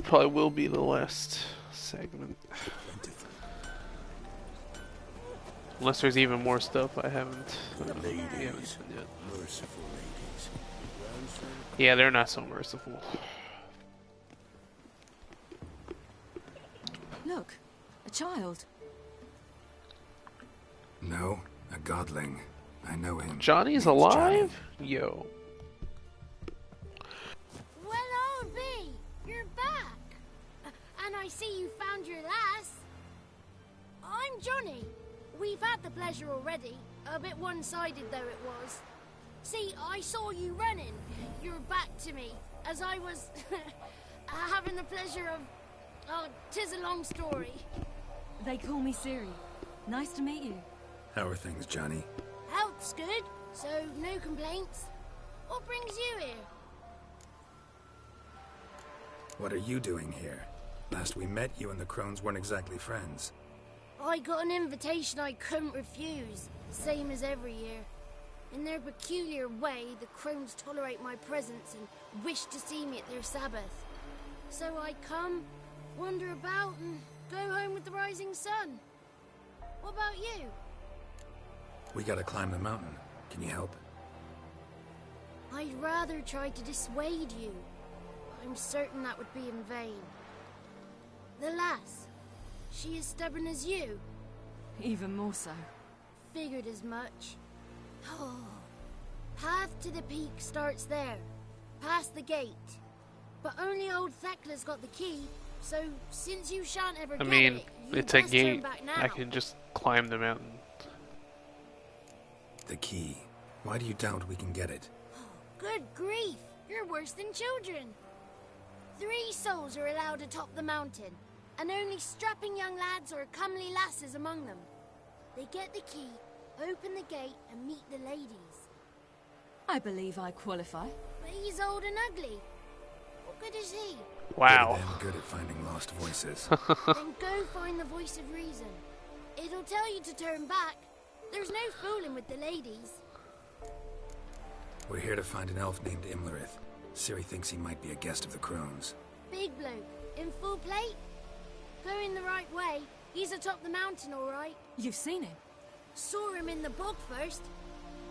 probably will be the last segment. Unless there's even more stuff I haven't done yet. Merciful ladies. Yeah, they're not so merciful. Look, a child. No, a godling. I know him. Johnny's Name's alive? Johnny. Yo. Well, old B, you're back. And I see you found your lass. I'm Johnny. We've had the pleasure already. A bit one-sided though it was. See, I saw you running. Your back to me, as I was having the pleasure of... Oh, 'tis a long story. They call me Siri. Nice to meet you. How are things, Johnny? Health's good, so no complaints. What brings you here? What are you doing here? Last we met, you and the Crones weren't exactly friends. I got an invitation I couldn't refuse, same as every year. In their peculiar way, the Crones tolerate my presence and wish to see me at their Sabbath. So I come, wander about, and go home with the rising sun. What about you? We gotta climb the mountain. Can you help? I'd rather try to dissuade you. I'm certain that would be in vain. The lass, she is stubborn as you. Even more so. Figured as much. Oh. Path to the peak starts there, past the gate. But only old Thekla's got the key, so since you shan't ever I get mean, it, you it's a best turn gate. back now. I can just climb the mountain. The key. Why do you doubt we can get it? Good grief, you're worse than children. 3 souls are allowed atop the mountain, and only strapping young lads or comely lasses among them. They get the key, open the gate, and meet the ladies. I believe I qualify. But he's old and ugly. What good is he? Wow. Good at finding lost voices. Then go find the voice of reason. It'll tell you to turn back. There's no fooling with the ladies. We're here to find an elf named Imlerith. Ciri thinks he might be a guest of the Crones. Big bloke, in full plate. Going the right way. He's atop the mountain, all right. You've seen him? Saw him in the bog first.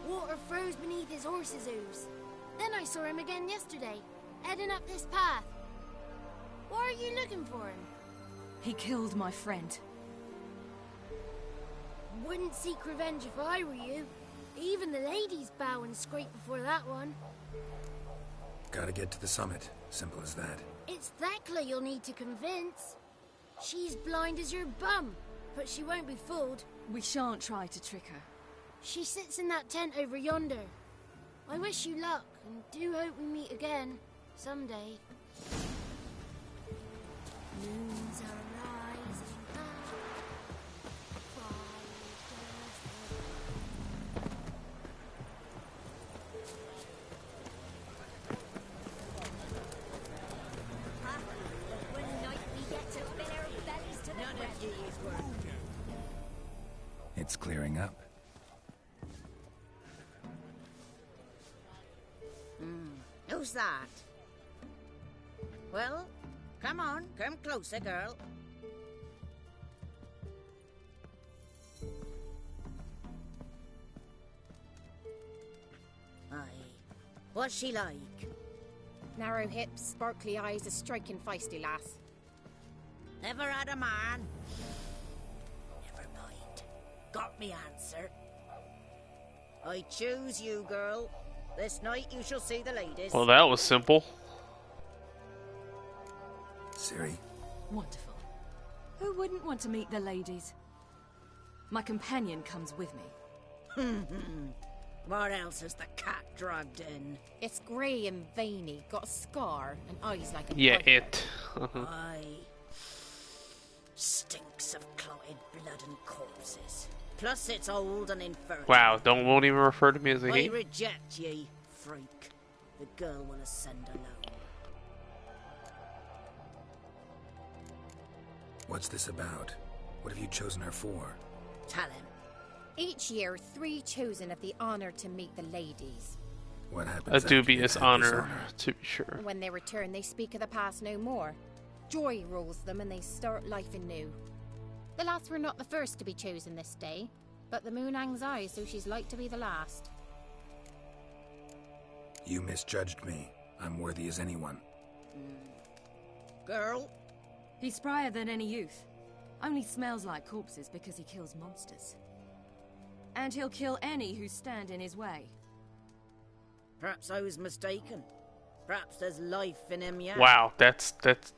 Water froze beneath his horse's hooves. Then I saw him again yesterday, heading up this path. Why are you looking for him? He killed my friend. Wouldn't seek revenge if I were you. Even the ladies bow and scrape before that one. Gotta get to the summit. Simple as that. It's Thekla you'll need to convince. She's blind as your bum, but she won't be fooled. We shan't try to trick her. She sits in that tent over yonder. I wish you luck, and do hope we meet again, someday. Moons are rising high. It's clearing up. Who's that? Well, come on, come closer, girl. Aye. What's she like? Narrow hips, sparkly eyes, a striking feisty lass. Never had a man? Never mind. Got me answer. I choose you, girl. This night you shall see the ladies. Well, that was simple. Ciri? Wonderful. Who wouldn't want to meet the ladies? My companion comes with me. What else has the cat dragged in? It's grey and veiny, got a scar, and eyes like a Yeah, bugger. it. Aye. Stinks of clotted blood and corpses. Plus it's old and infernal. Wow, won't even refer to me as a I he? reject ye, freak. The girl will ascend alone. What's this about? What have you chosen her for? Tell him. Each year, 3 chosen have the honour to meet the ladies. What happens A after you've dubious had this honor, to be sure. When they return, they speak of the past no more. Joy rules them and they start life anew. The lass were not the first to be chosen this day, but the moon hangs high, so she's like to be the last. You misjudged me. I'm worthy as anyone. Girl? He's sprier than any youth. Only smells like corpses because he kills monsters. And he'll kill any who stand in his way. Perhaps I was mistaken. Perhaps there's life in him yet. Wow, that's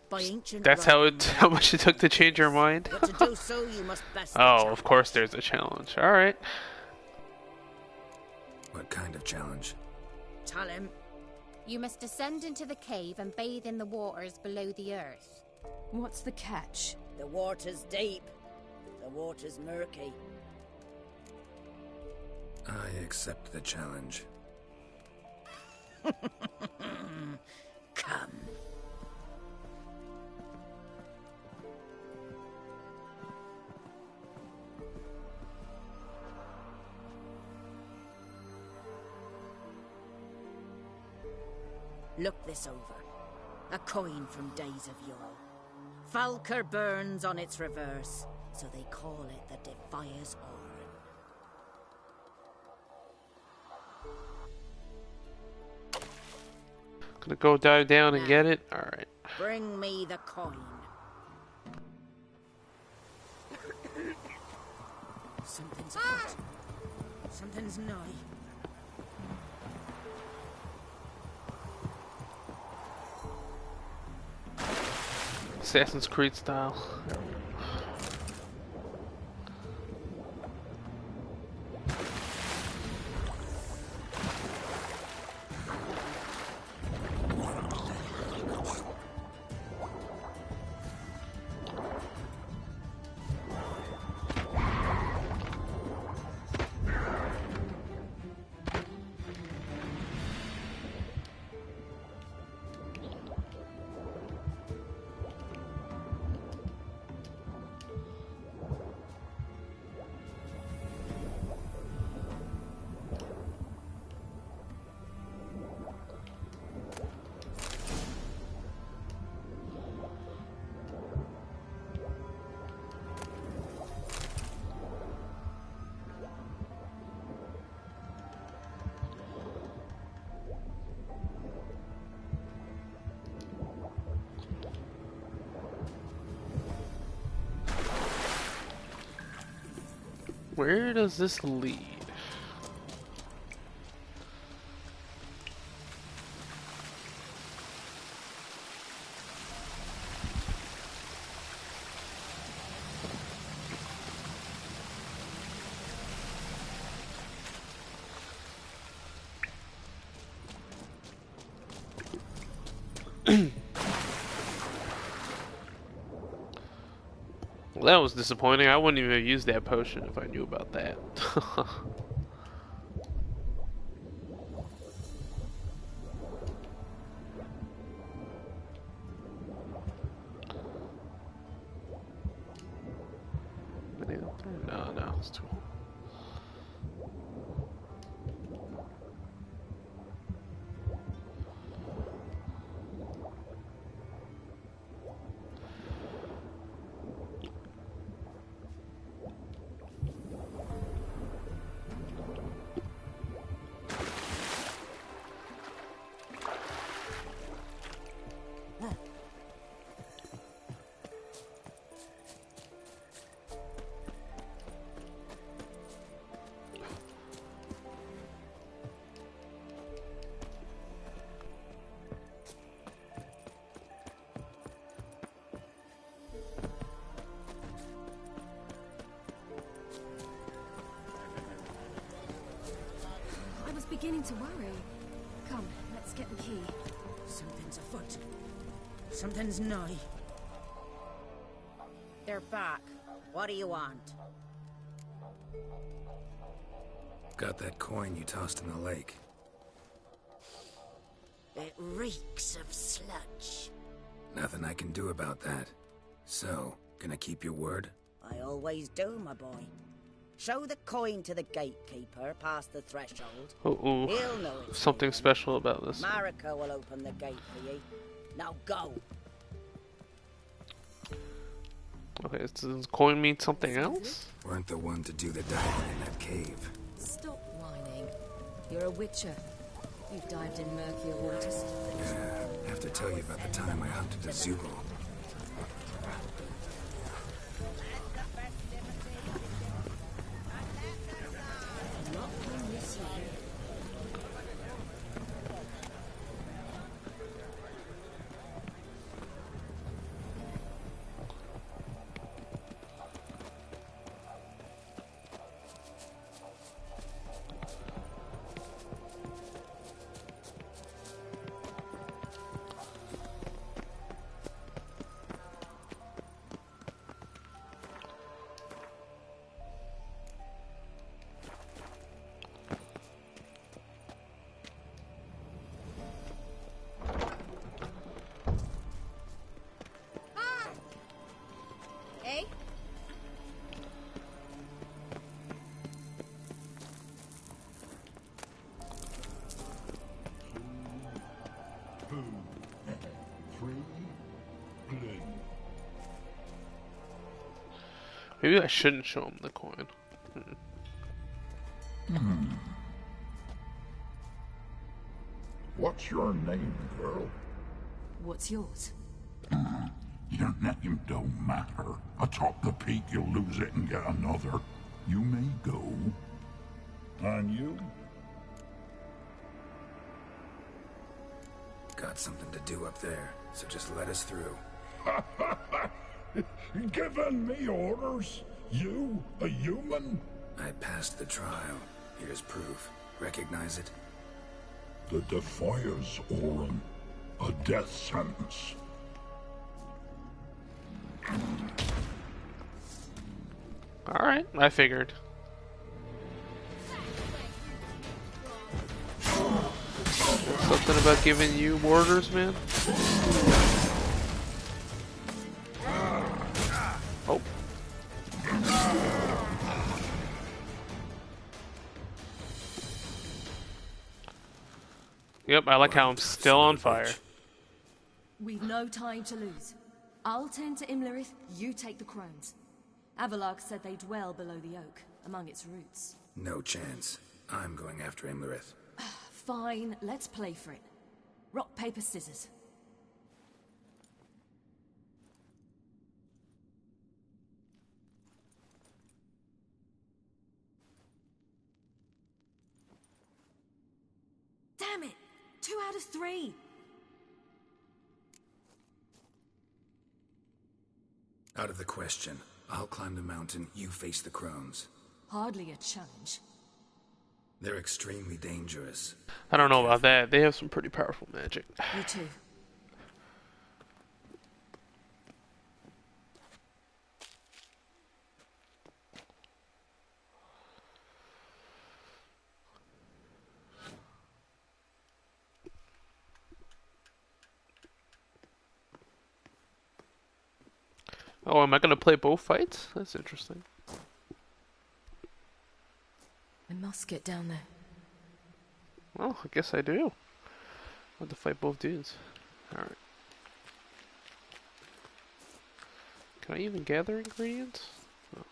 By ancient how right, how much it took to change your mind. But to do so, you must best the Oh, challenge. of course there's a challenge. All right. What kind of challenge? Tell him. You must descend into the cave and bathe in the waters below the earth. What's the catch? The water's deep. The water's murky. I accept the challenge. Come. Look this over. A coin from days of yore. Falker burns on its reverse, so they call it the Defier's Oran. Gonna go dive down and get it. All right. Bring me the coin. Something's afoot. Something's nigh. Assassin's Creed style. Where does this lead? Well, that was disappointing. I wouldn't even have used that potion if I knew about that. No, it's too. Beginning to worry. Come, let's get the key. Something's afoot. Something's nigh. They're back. What do you want? Got that coin you tossed in the lake. It reeks of sludge. Nothing I can do about that. So, gonna keep your word? I always do, my boy. Show the coin to the gatekeeper past the threshold. Uh-oh. He'll know it's Something special about this. Marika will open the gate for you. Now go. Okay, does coin mean something else? Weren't the one to do the diving in that cave. Stop whining. You're a witcher. You've dived in murkier waters. Yeah, have to tell you about the time I hunted a Zoogle. Not from this year. Eh? Maybe I shouldn't show him the coin. What's your name, girl? What's yours? Your name don't matter. Atop the peak, you'll lose it and get another. You may go. And you? Got something to do up there, so just let us through. Giving me orders? You, a human? I passed the trial. Here's proof. Recognize it? The Defiers, Orin. A death sentence. Alright, I figured. Something about giving you orders, man? Oh. Yep, I like how I'm still on fire. We've no time to lose. I'll tend to Imlerith, you take the crones. Avalark said they dwell below the oak, among its roots. No chance. I'm going after Imlerith. Fine, let's play for it. Rock, paper, scissors. Damn it! 2 out of 3! Out of the question. I'll climb the mountain, you face the crones. Hardly a challenge. They're extremely dangerous. I don't know about that. They have some pretty powerful magic. You too. Oh, am I gonna play both fights? That's interesting. I must get down there. Well, I guess I do. I have to fight both dudes. Alright. Can I even gather ingredients? No.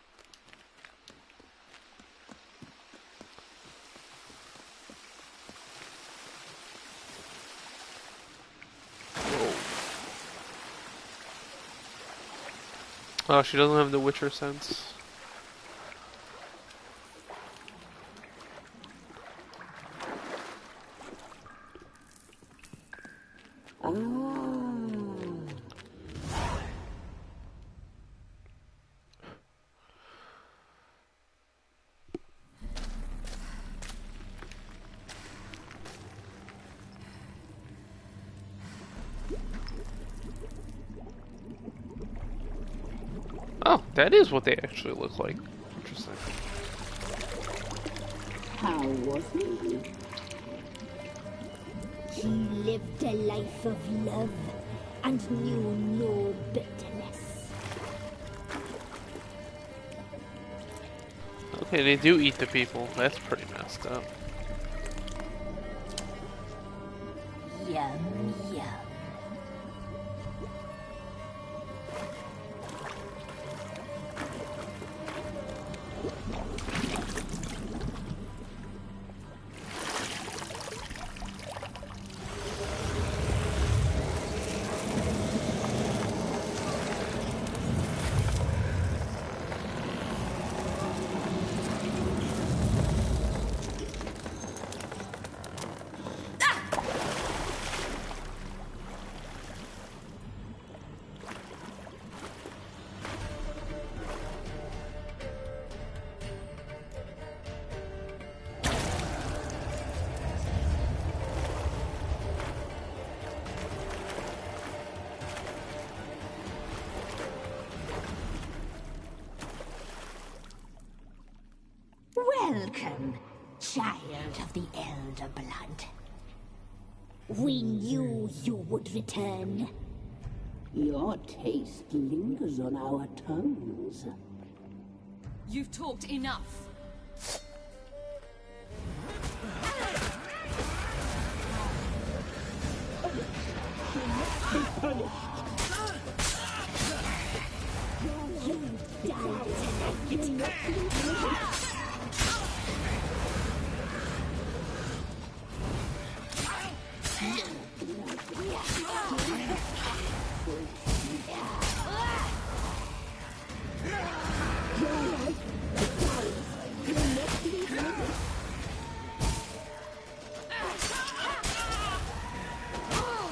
Whoa. Oh, she doesn't have the Witcher sense. Oh, that is what they actually look like. Interesting. How was he? He lived a life of love and knew no bitterness. Okay, they do eat the people. That's pretty messed up. Yum, yum. Welcome, child of the Elder Blood. We knew you would return. Your taste lingers on our tongues. You've talked enough.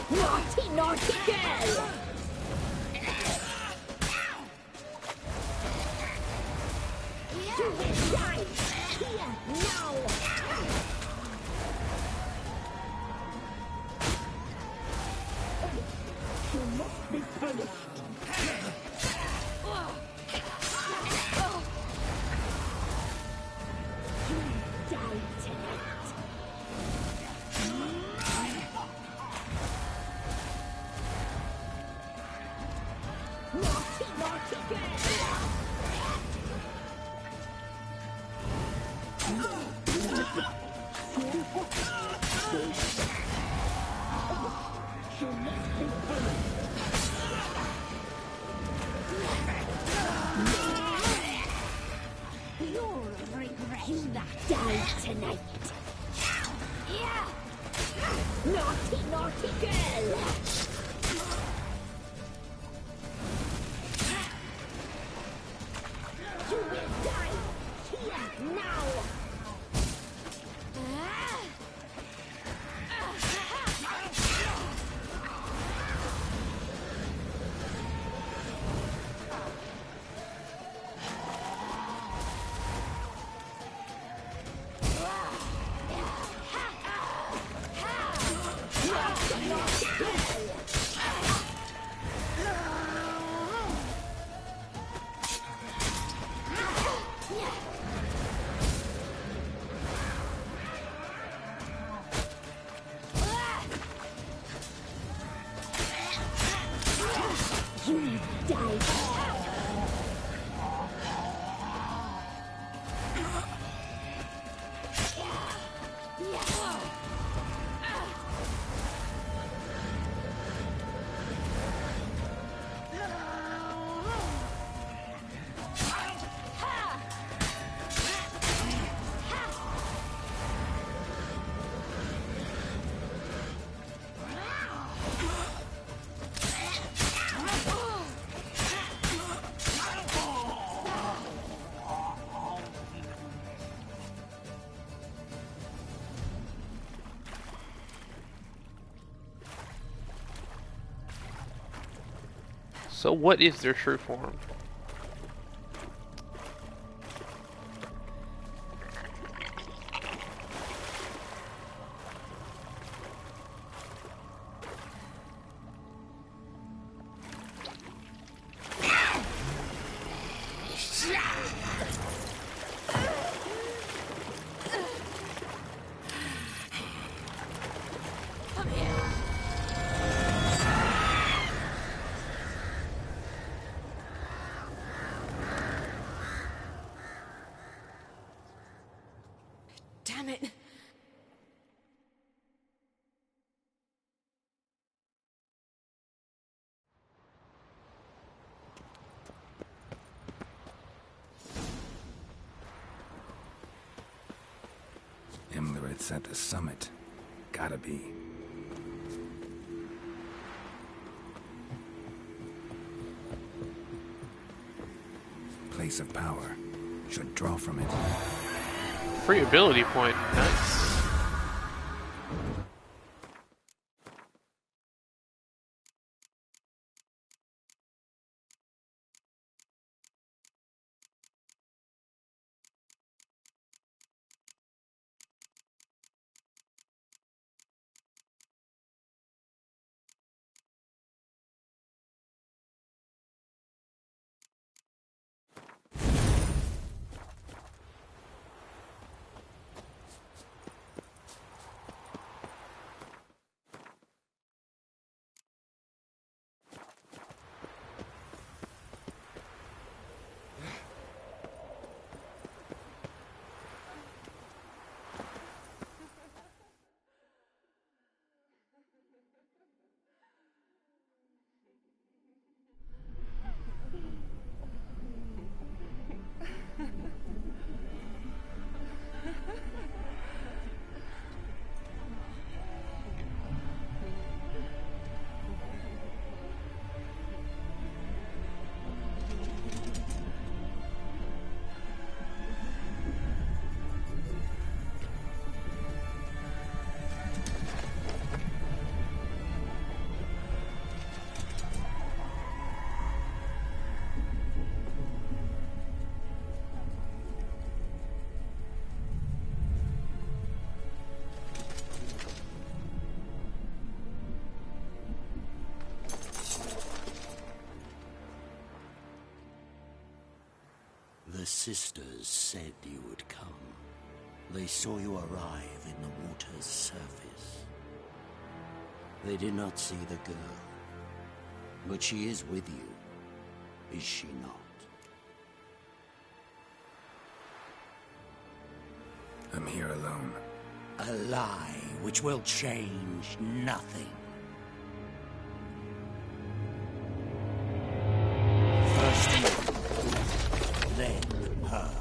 Naughty, naughty girl! You will die here now! You must be punished. You die tonight. Naughty, naughty girl! You'll regret that. Die tonight. Yeah. Naughty, naughty girl. You will die here now. You die. So what is their true form? Damn it. Imlerith's at the summit. Gotta be. Place of power. Should draw from it. Free ability point. Nice. The sisters said you would come. They saw you arrive in the water's surface. They did not see the girl. But she is with you, is she not? I'm here alone. A lie which will change nothing. First you, then her.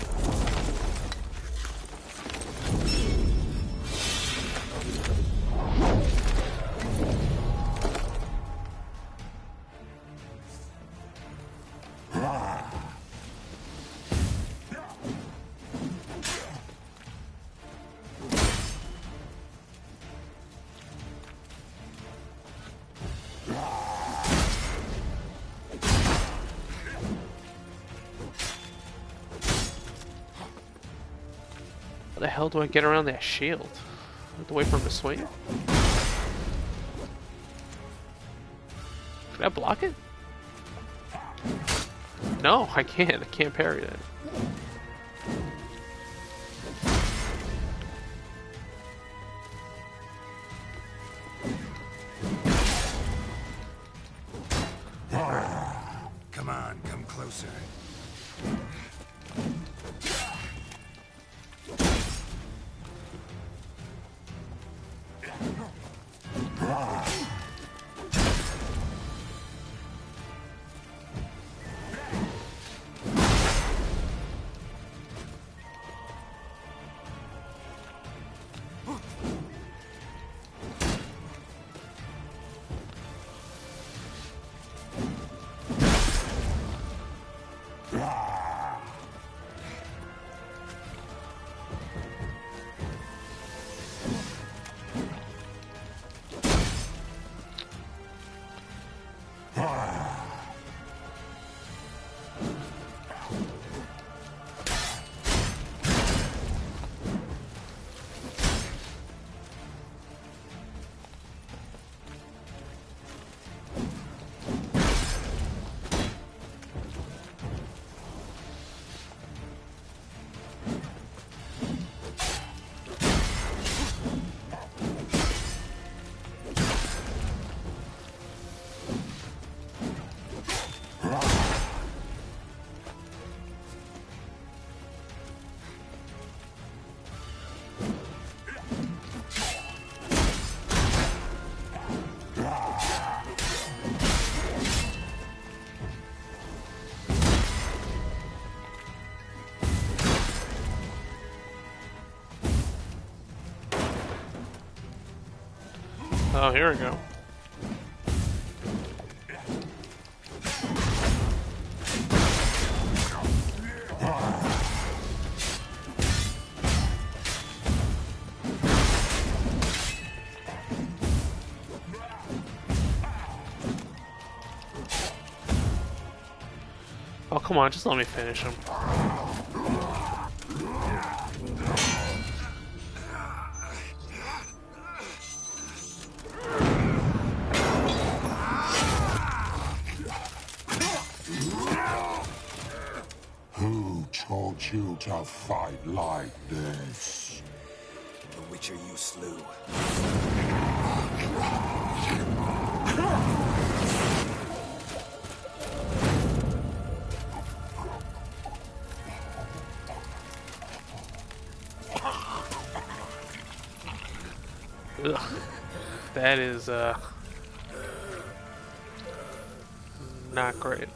How the hell do I get around that shield? I have to wait for him to swing? Can I block it? No, I can't. I can't parry that. Come on, come closer. Oh, here we go. Oh, come on, just let me finish him. Who taught you to fight like this? The Witcher you slew. Ugh. That is, not great.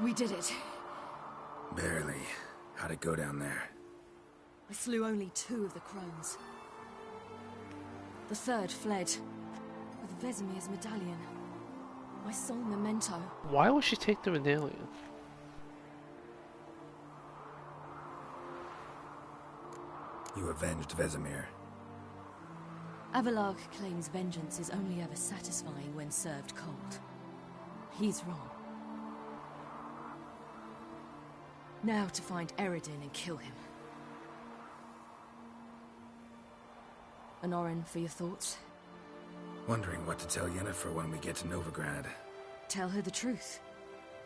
We did it. Barely. How'd it go down there? I slew only 2 of the crones. The 3rd fled with Vesemir's medallion. My sole memento. Why would she take the medallion? You avenged Vesemir. Avelarg claims vengeance is only ever satisfying when served cold. He's wrong. Now to find Eredin and kill him. Honorin, for your thoughts? Wondering what to tell Yennefer when we get to Novigrad. Tell her the truth.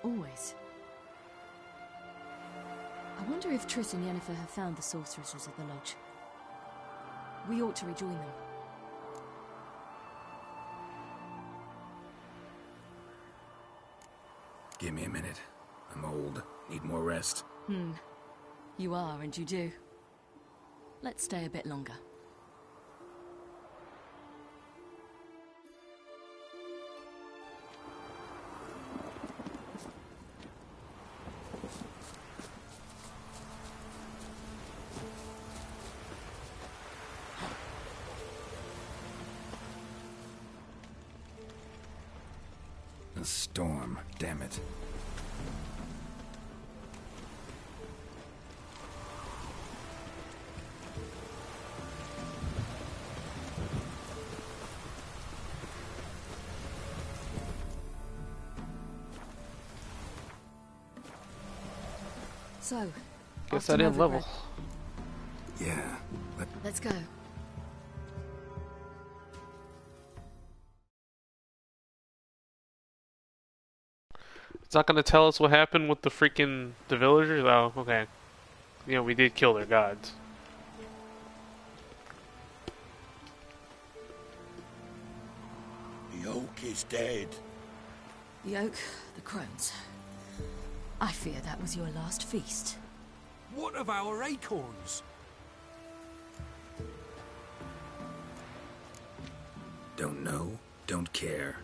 Always. I wonder if Triss and Yennefer have found the sorceresses at the lodge. We ought to rejoin them. Give me a minute. I'm old. Need more rest. You are, and you do. Let's stay a bit longer. A storm, damn it. So, guess I didn't level. Yeah, Let's go. It's not gonna tell us what happened with the villagers? Oh, okay. You know, we did kill their gods. The oak is dead. The oak, the crones. I fear that was your last feast. What of our acorns? don't know, don't care.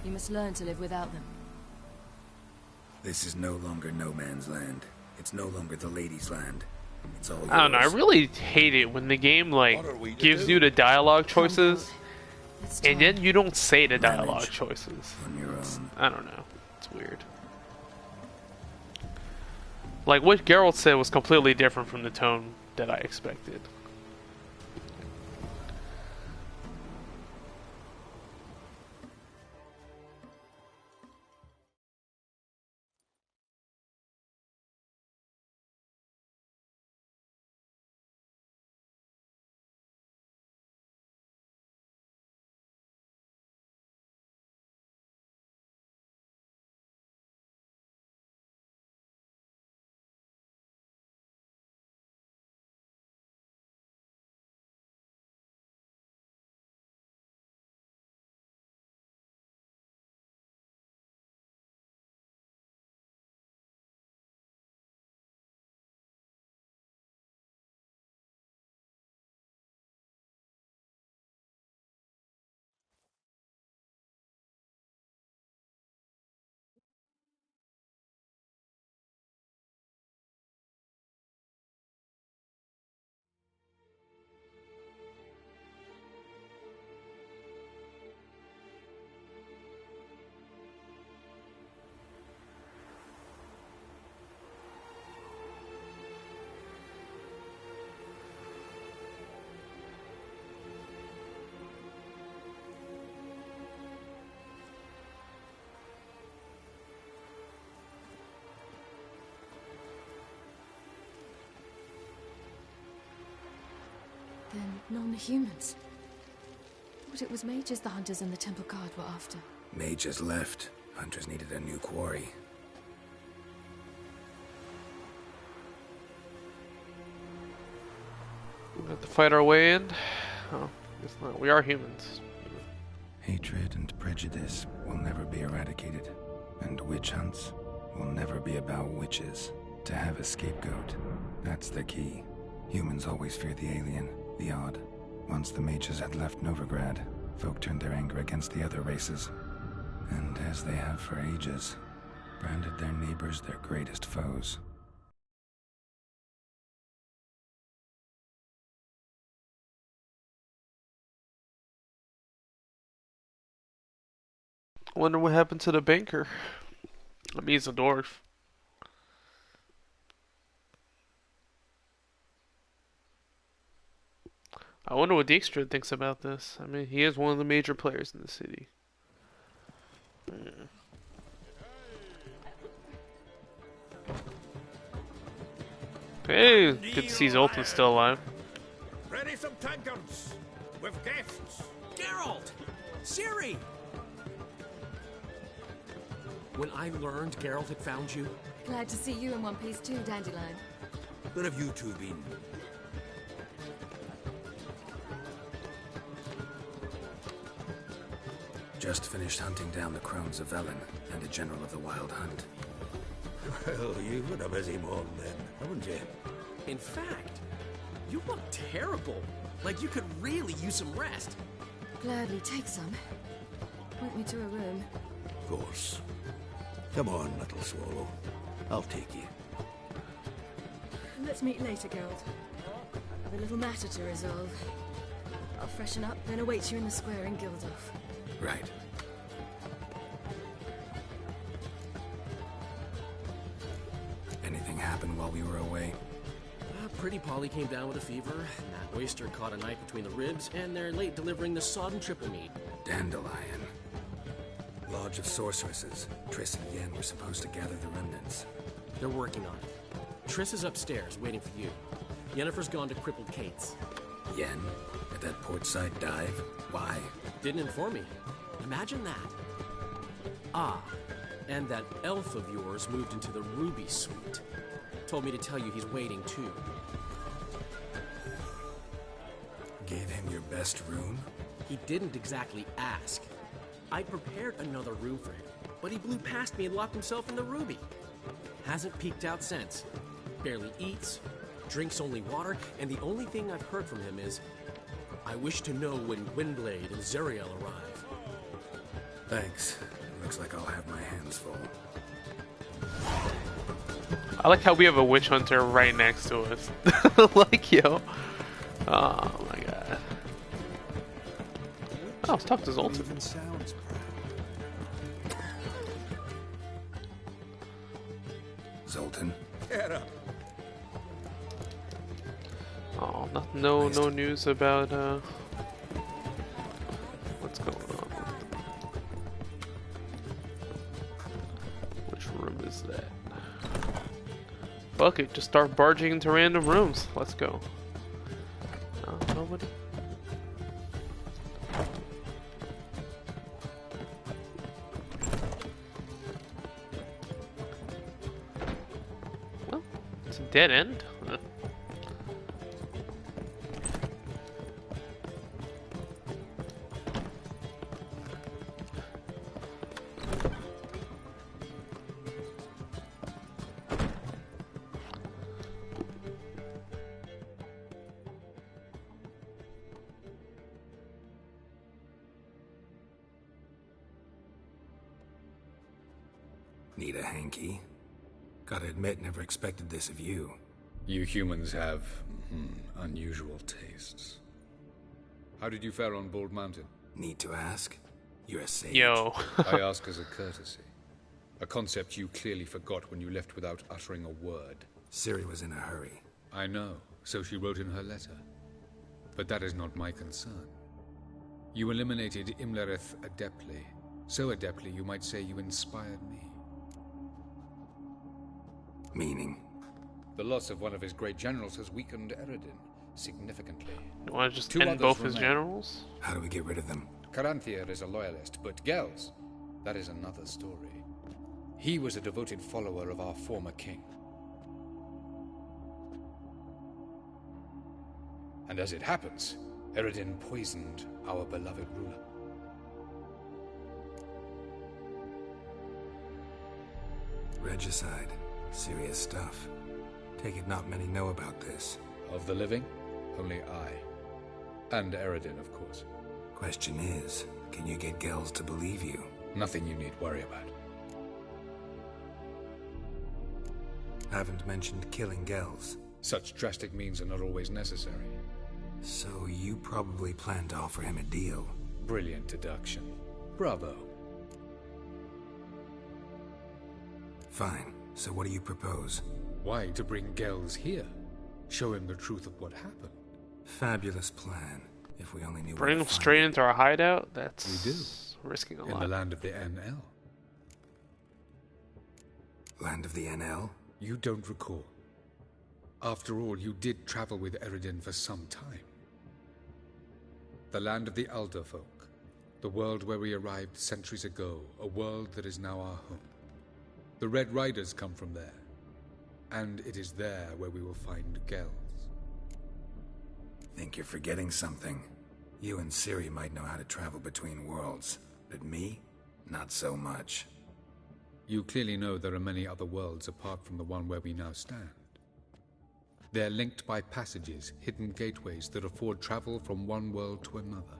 You must learn to live without them. This is no longer no man's land. It's no longer the lady's land. It's all yours. I don't know, I really hate it when the game, like, gives you the dialogue choices, and then you don't say the dialogue choices. On your own. I don't know. It's weird. Like, what Geralt said was completely different from the tone that I expected. Then non-humans. But it was mages the hunters and the temple guard were after. Mages left. Hunters needed a new quarry. We have to fight our way in? Oh, guess not. We are humans. Hatred and prejudice will never be eradicated. And witch hunts will never be about witches. To have a scapegoat, that's the key. Humans always fear the alien, the odd. Once the mages had left Novigrad, folk turned their anger against the other races. And as they have for ages, branded their neighbors their greatest foes. I wonder what happened to the banker. I mean, he's a dwarf. I wonder what Dijkstra thinks about this. I mean, he is one of the major players in the city. Hey, good to see Zoltan's still alive. Ready some tankards with guests. Geralt! Ciri! When I learned Geralt had found you... Glad to see you in one piece too, Dandelion. Where have you two been? Just finished hunting down the crones of Velen and a general of the Wild Hunt. Well, you've had a busy morning then, haven't you? In fact, you look terrible. Like you could really use some rest. Gladly take some. Point me to a room. Of course. Come on, little swallow. I'll take you. Let's meet later, Geralt. I've a little matter to resolve. I'll freshen up, then await you in the square in Gildorf. Right. Anything happened while we were away? Pretty Polly came down with a fever. Matt Waster caught a knife between the ribs, and they're late delivering the sodden triple meat. Dandelion. Lodge of Sorceresses. Triss and Yen were supposed to gather the remnants. They're working on it. Triss is upstairs, waiting for you. Yennefer's gone to Crippled Kate's. Yen? At that portside dive? Why? Didn't inform me. Imagine that. Ah, and that elf of yours moved into the Ruby Suite. Told me to tell you he's waiting, too. Gave him your best room? He didn't exactly ask. I prepared another room for him, but he blew past me and locked himself in the Ruby. Hasn't peeked out since. Barely eats, drinks only water, and the only thing I've heard from him is, I wish to know when Windblade and Zariel arrive. Thanks. Looks like I'll have my hands full. I like how we have a witch hunter right next to us. Like, yo. Oh my god. Oh, let's talk to Zoltan. Even sounds proud. Zoltan? Get up. Oh, no news about what's going on. Which room is that? Fuck it, just start barging into random rooms. Let's go. Nobody. Well, it's a dead end. Need a hanky? Gotta admit, never expected this of you. You humans have unusual tastes. How did you fare on Bald Mountain? Need to ask? You're a sage. Yo. I ask as a courtesy. A concept you clearly forgot when you left without uttering a word. Ciri was in a hurry. I know, so she wrote in her letter. But that is not my concern. You eliminated Imlerith adeptly. So adeptly, you might say you inspired me. Meaning? The loss of one of his great generals has weakened Eredin significantly. You want to just end both his generals? How do we get rid of them? Caranthier is a loyalist, but Gels, that is another story. He was a devoted follower of our former king. And as it happens, Eredin poisoned our beloved ruler. Regicide. Serious stuff. Take it not many know about this. Of the living, only I. And Eredin, of course. Question is, can you get Gels to believe you? Nothing you need worry about. Haven't mentioned killing Gells. Such drastic means are not always necessary. So you probably plan to offer him a deal. Brilliant deduction. Bravo. Fine. So what do you propose? Why, to bring Gells here. Show him the truth of what happened. Fabulous plan. If we only knew. Bring him straight into our hideout? That's we do. Risking a lot. In the land of the NL. Land of the NL? You don't recall. After all, you did travel with Eredin for some time. The land of the Elder folk. The world where we arrived centuries ago. A world that is now our home. The Red Riders come from there. And it is there where we will find Gells. Think you're forgetting something. You and Ciri might know how to travel between worlds. But me? Not so much. You clearly know there are many other worlds apart from the one where we now stand. They're linked by passages, hidden gateways that afford travel from one world to another.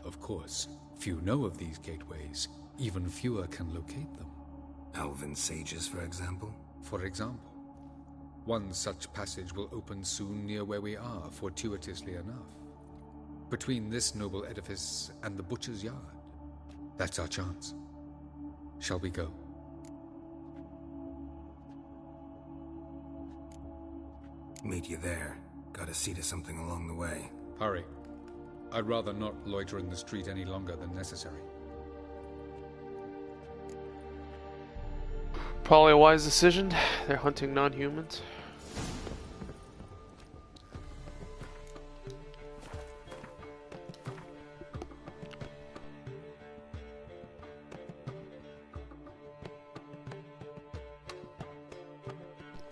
Of course, few know of these gateways. Even fewer can locate them. Elven sages, for example? For example. One such passage will open soon near where we are, fortuitously enough. Between this noble edifice and the butcher's yard. That's our chance. Shall we go? Meet you there. Gotta see to something along the way. Hurry. I'd rather not loiter in the street any longer than necessary. Probably a wise decision. They're hunting non-humans.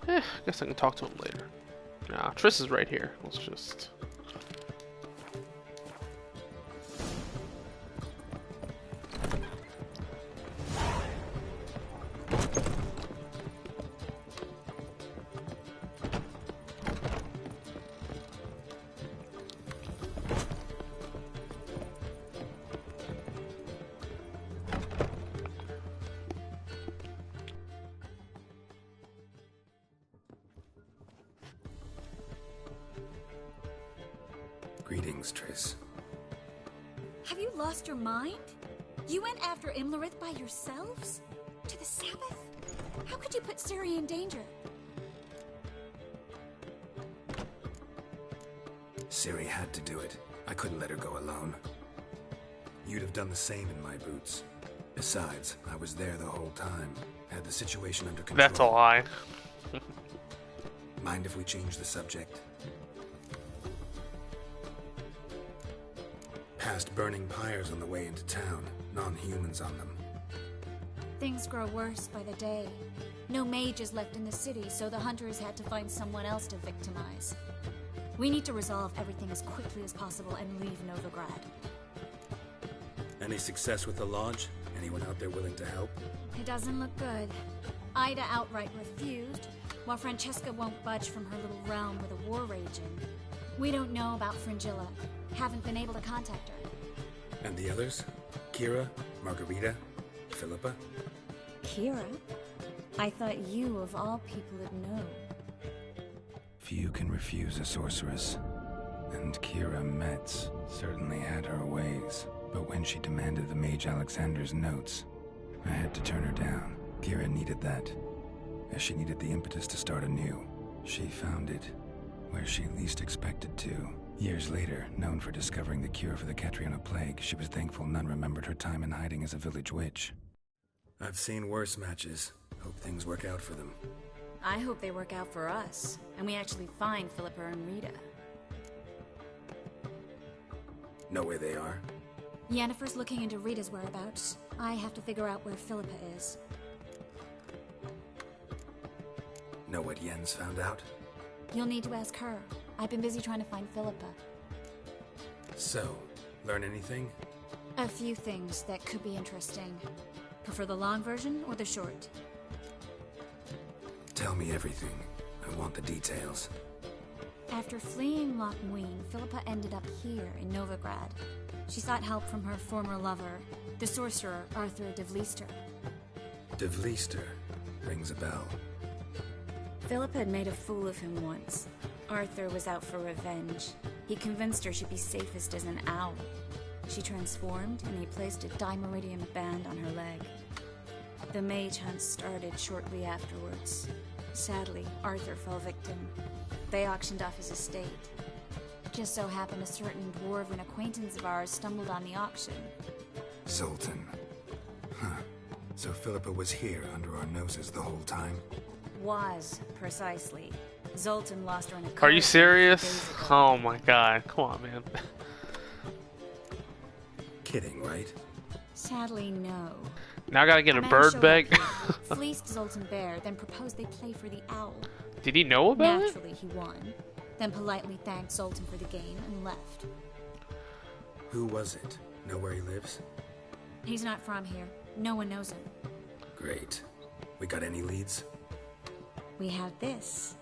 I guess I can talk to him later. Nah, Triss is right here. Let's just... Greetings, Triss. Have you lost your mind? You went after Imlerith by yourselves? To the Sabbath? How could you put Ciri in danger? Ciri had to do it. I couldn't let her go alone. You'd have done the same in my boots. Besides, I was there the whole time. Had the situation under control. That's a lie. Mind if we change the subject? Past burning pyres on the way into town. Non-humans on them. Things grow worse by the day. No mages left in the city, so the hunters had to find someone else to victimize. We need to resolve everything as quickly as possible and leave Novigrad. Any success with the Lodge? Anyone out there willing to help? It doesn't look good. Ida outright refused, while Francesca won't budge from her little realm with a war raging. We don't know about Fringilla. Haven't been able to contact her. And the others? Kira? Margarita? Philippa? Kira? I thought you, of all people, would know. Few can refuse a sorceress. And Kira Metz certainly had her ways. But when she demanded the Mage Alexander's notes, I had to turn her down. Kira needed that, as she needed the impetus to start anew. She found it where she least expected to. Years later, known for discovering the cure for the Catriona plague, she was thankful none remembered her time in hiding as a village witch. I've seen worse matches. Hope things work out for them. I hope they work out for us, and we actually find Philippa and Rita. Know where they are? Yennefer's looking into Rita's whereabouts. I have to figure out where Philippa is. Know what Yen's found out? You'll need to ask her. I've been busy trying to find Philippa. So, learn anything? A few things that could be interesting. Prefer the long version or the short? Tell me everything. I want the details. After fleeing Loch Muin, Philippa ended up here in Novigrad. She sought help from her former lover, the sorcerer Arthur de Vlister. De Vlister rings a bell. Philippa had made a fool of him once. Arthur was out for revenge. He convinced her she'd be safest as an owl. She transformed, and he placed a Dimeridium band on her leg. The mage hunt started shortly afterwards. Sadly, Arthur fell victim. They auctioned off his estate. Just so happened a certain dwarven acquaintance of ours stumbled on the auction. Zoltan. Huh. So Philippa was here under our noses the whole time? Was, precisely. Zoltan lost her in a Are car you serious? Oh my god, come on, man. Kidding, right? Sadly, no. Now I gotta get a man bird showed bag. up, fleeced Zoltan Bear, then proposed they play for the owl. Did he know about it? Naturally, he won. Then politely thanked Zoltan for the game and left. Who was it? Know where he lives? He's not from here. No one knows him. Great. We got any leads? We have this.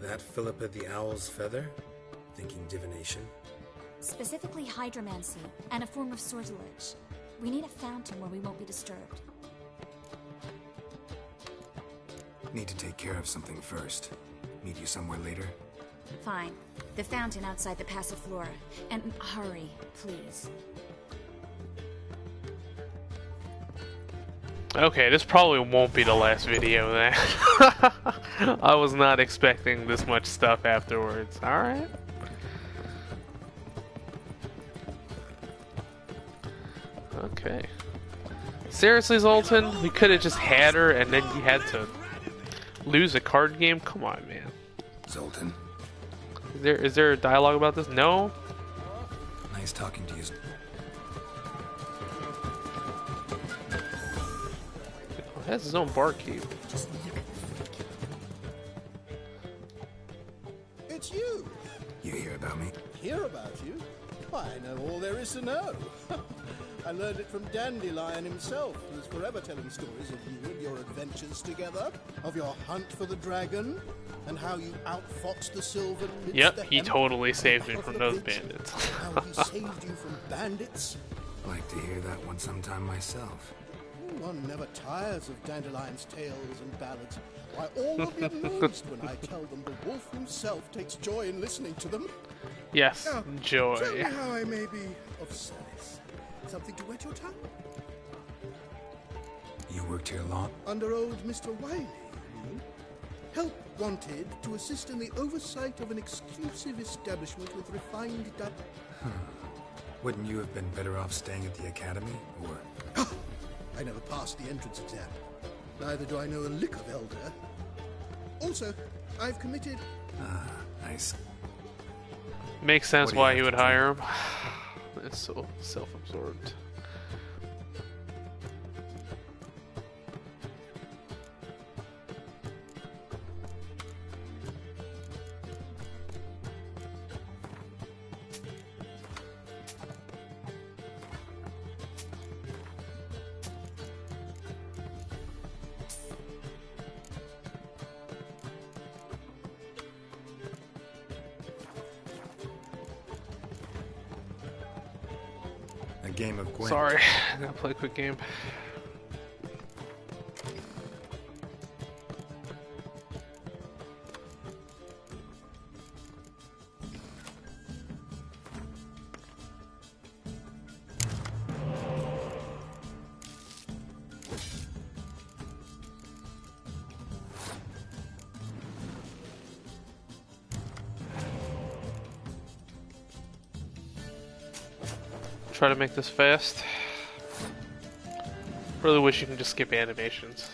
That Philippa the Owl's feather? Thinking divination? Specifically hydromancy, and a form of sortilege. We need a fountain where we won't be disturbed. Need to take care of something first. Meet you somewhere later? Fine. The fountain outside the Passiflora. And hurry, please. Okay, this probably won't be the last video then. I was not expecting this much stuff afterwards. Alright. Okay. Seriously, Zoltan? We could have just had her and then you had to lose a card game? Come on, man. Zoltan? Is there a dialogue about this? No? Nice talking to you. He has his own barkeep. It's you! You hear about me? Hear about you? Why, I know all there is to know. I learned it from Dandelion himself, who's forever telling stories of you and your adventures together, of your hunt for the dragon, and how you outfoxed the Silver Pits. Yep, he totally saved me from those bandits. How he saved you from bandits. Like to hear that one sometime myself. One never tires of Dandelion's tales and ballads. Why, all will be amazed when I tell them the wolf himself takes joy in listening to them. Yes, Now, joy. Tell me how I may be of service. Something to wet your tongue? You worked here long? Under old Mr. Wiley, you mean? Help wanted to assist in the oversight of an exclusive establishment with refined Wouldn't you have been better off staying at the academy, or...? I never passed the entrance exam. Neither do I know a lick of Elder. Also, I've committed... Ah, nice. Makes sense why he would hire him. It's so self-absorbed. Game of Gwent. Sorry, I gotta play a quick game. Try to make this fast. Really wish you can just skip animations.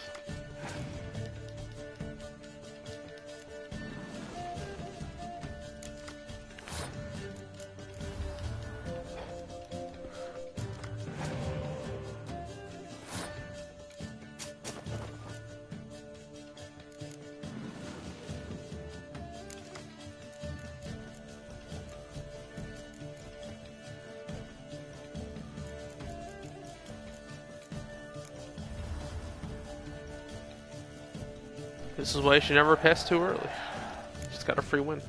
This is why you should never pass too early. Just got a free win.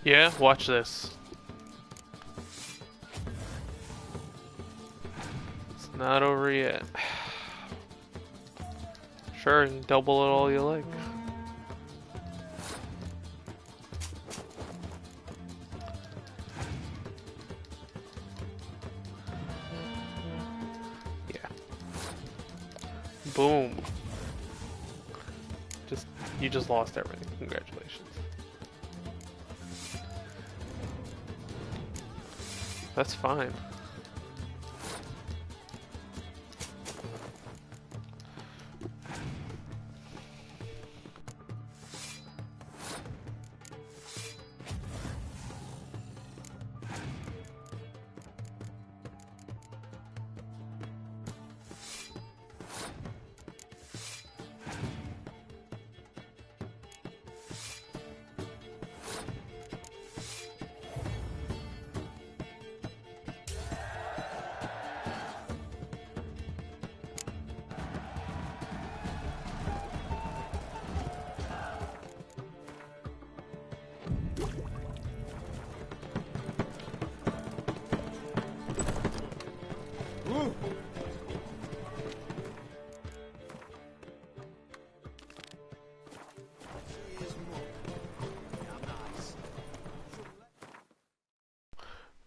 Yeah, watch this. It's not over yet. Sure, you can double it all you like. Yeah. Boom. You just lost everything. Congratulations. That's fine.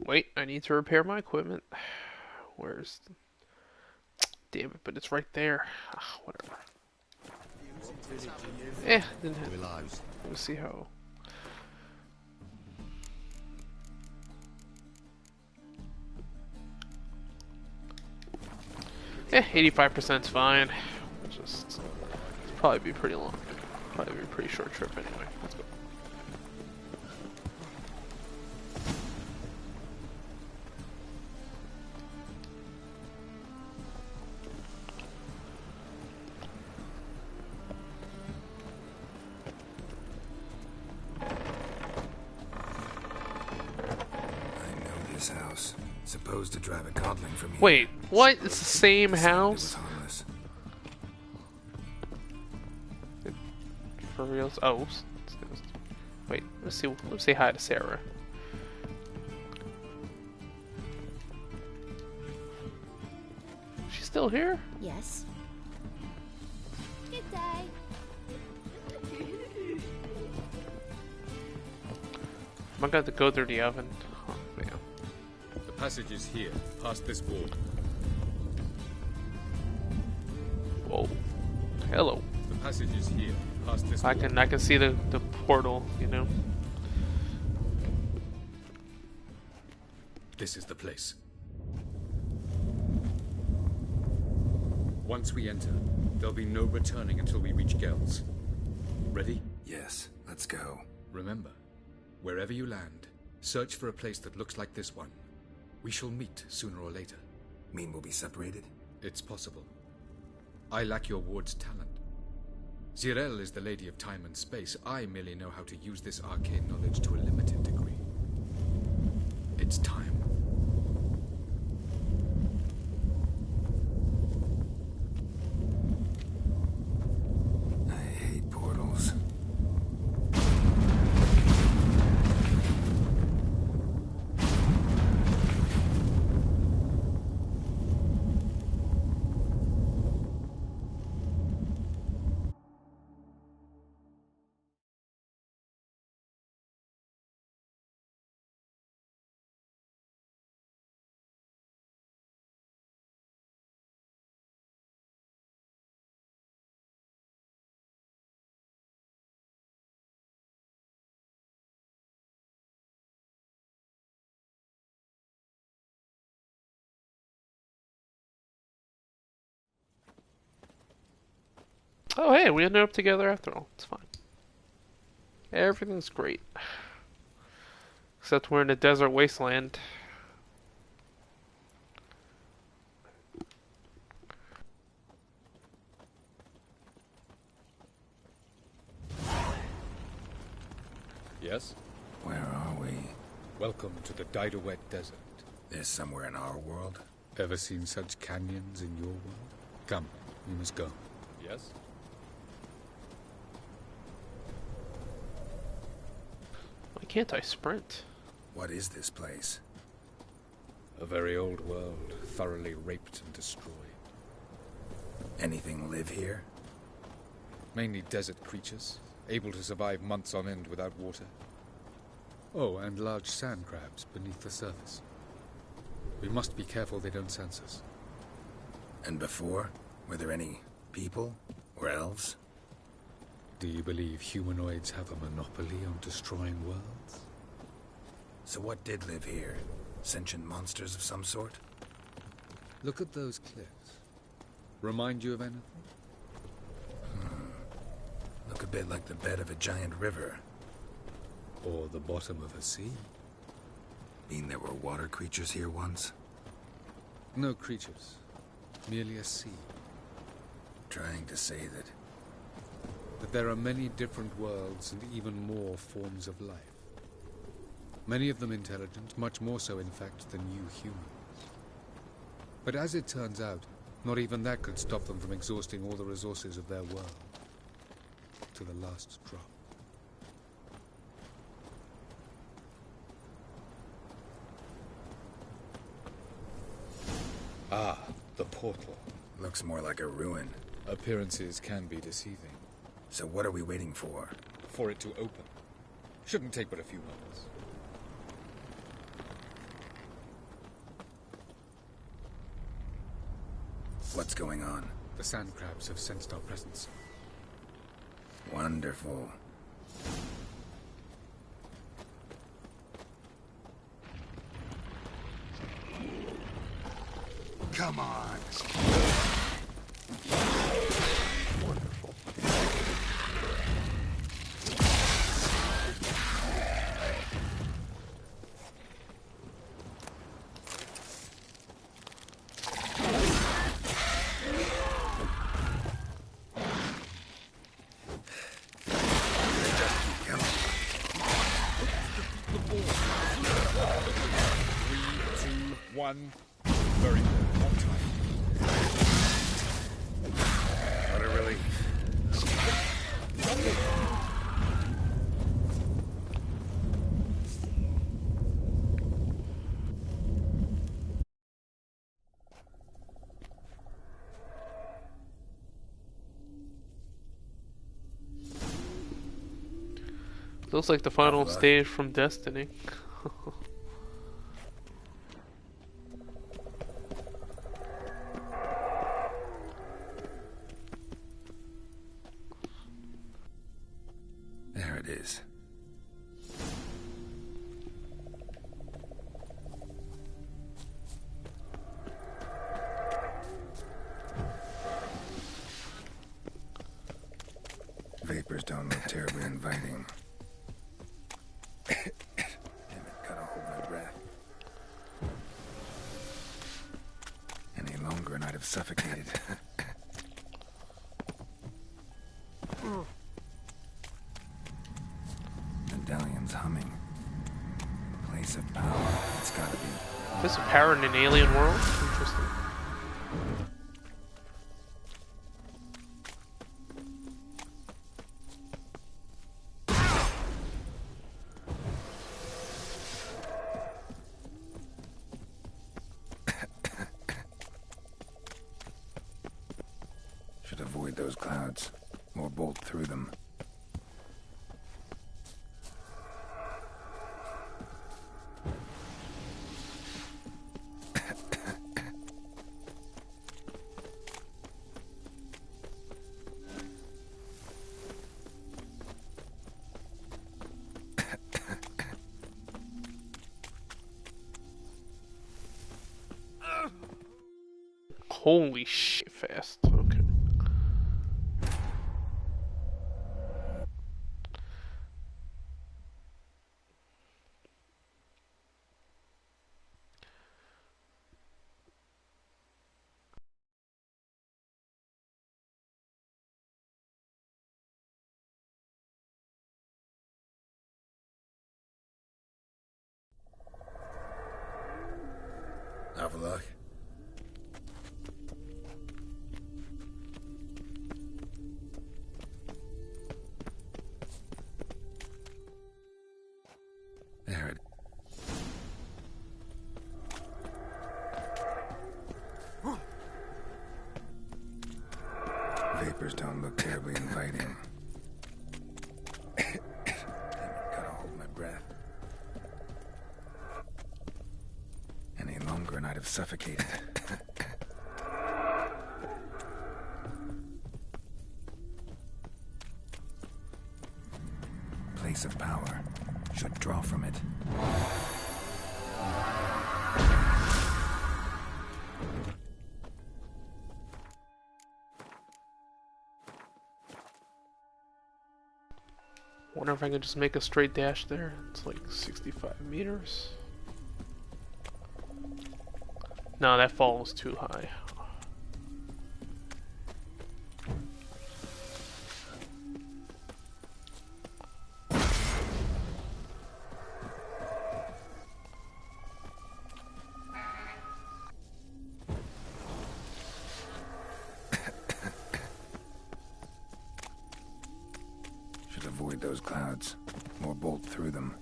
Wait, I need to repair my equipment. Where's... Damn it, but it's right there. Whatever. Didn't have... Let's see how... Yeah, 85% is fine. It's probably be pretty long. Probably be a pretty short trip anyway. Let's go. House. Supposed to drive a Godling from here. Wait, what? It's the same house? For reals? Oh, wait. Let's say hi to Sarah. She's still here? Yes. Good day. Am I going to go through the oven? Oh, man. The passage is here, past this wall. Whoa. Hello. The passage is here, past this wall. I can see the portal, you know. This is the place. Once we enter, there'll be no returning until we reach Gel's. Ready? Yes, let's go. Remember, wherever you land, search for a place that looks like this one. We shall meet sooner or later. Mean we'll be separated? It's possible. I lack your ward's talent. Zirel is the lady of time and space. I merely know how to use this arcane knowledge to a limited degree. It's time. I hate portals. Oh, hey, we ended up together after all. It's fine. Everything's great. Except we're in a desert wasteland. Yes? Where are we? Welcome to the Daiduet Desert. There's somewhere in our world? Ever seen such canyons in your world? Come, we must go. Yes? My Can't I sprint? What is this place? A very old world, thoroughly raped and destroyed. Anything live here? Mainly desert creatures, able to survive months on end without water. Oh, and large sand crabs beneath the surface. We must be careful they don't sense us. And before? Were there any people? Or elves? Do you believe humanoids have a monopoly on destroying worlds? So what did live here? Sentient monsters of some sort? Look at those cliffs. Remind you of anything? Look a bit like the bed of a giant river. Or the bottom of a sea. Mean there were water creatures here once? No creatures. Merely a sea. Trying to say that there are many different worlds and even more forms of life. Many of them intelligent, much more so in fact than you humans. But as it turns out, not even that could stop them from exhausting all the resources of their world. To the last drop. Ah, the portal. Looks more like a ruin. Appearances can be deceiving. So what are we waiting for? For it to open. Shouldn't take but a few moments. What's going on? The sand crabs have sensed our presence. Wonderful. Come on. Wonderful. One. Very good. On time. What a relief. Looks like the final stage from Destiny. There it is. Vapors don't look terribly inviting. Damn it, gotta hold my breath. Any longer and I'd have suffocated. Medallion's humming. Place of power. It's gotta be. Is this a power in an alien world? Interesting. Should avoid those clouds, or bolt through them. Holy shit, fast. Okay. Avallac'h. vapors don't look terribly inviting. Gotta hold my breath. Any longer and I'd have suffocated. Place of power. Should draw from it. Wonder if I can just make a straight dash there. It's like 65 meters. No, that fall was too high. Should avoid those clouds, or bolt through them.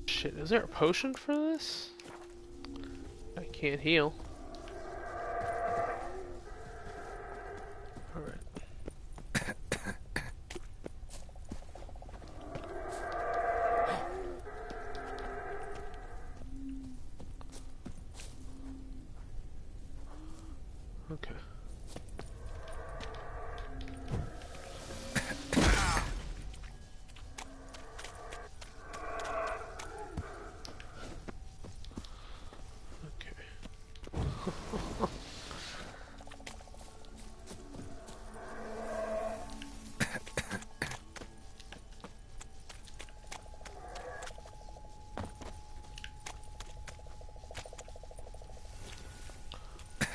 Shit, is there a potion for this? I can't heal. Alright. Okay.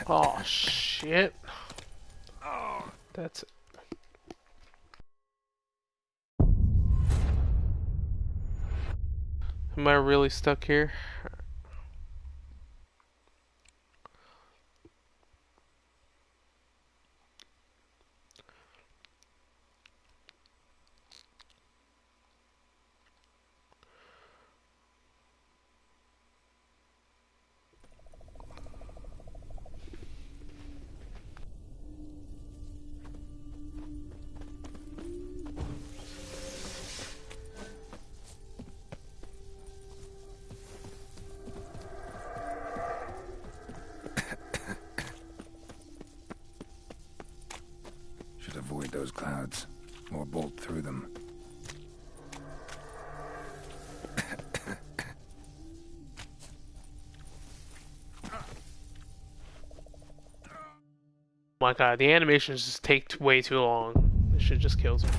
Oh shit. That's it. Am I really stuck here? Avoid those clouds, or bolt through them. My god, the animations just take way too long. This shit just kills me.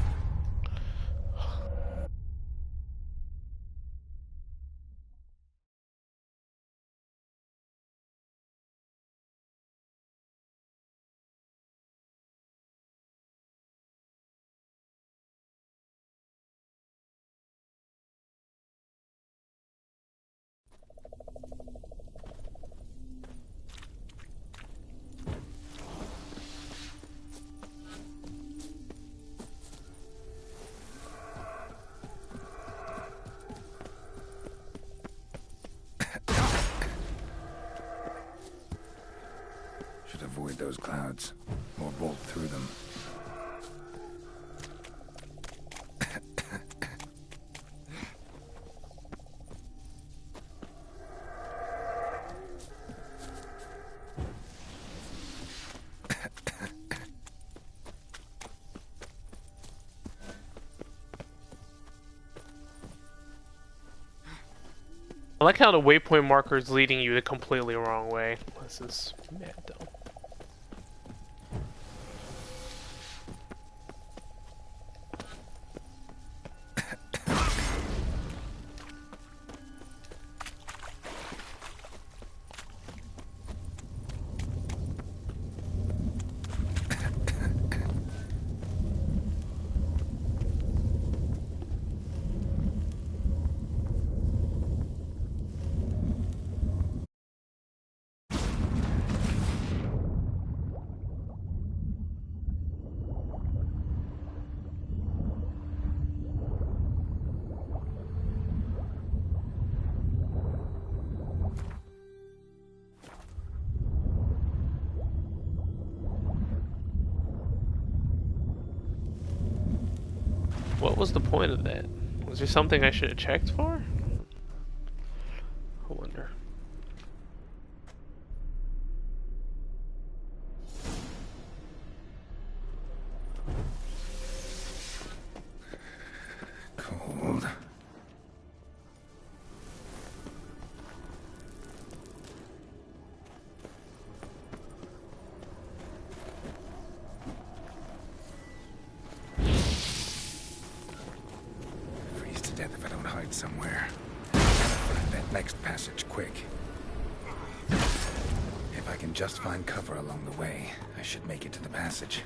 Should avoid those clouds, or bolt through them. I like how the waypoint marker is leading you the completely wrong way. This is mad dumb. What was the point of that? Was there something I should have checked for? I wonder. Cold. Freeze to death if I don't hide somewhere. Gotta find that next passage quick. If I can just find cover along the way, I should make it to the passage.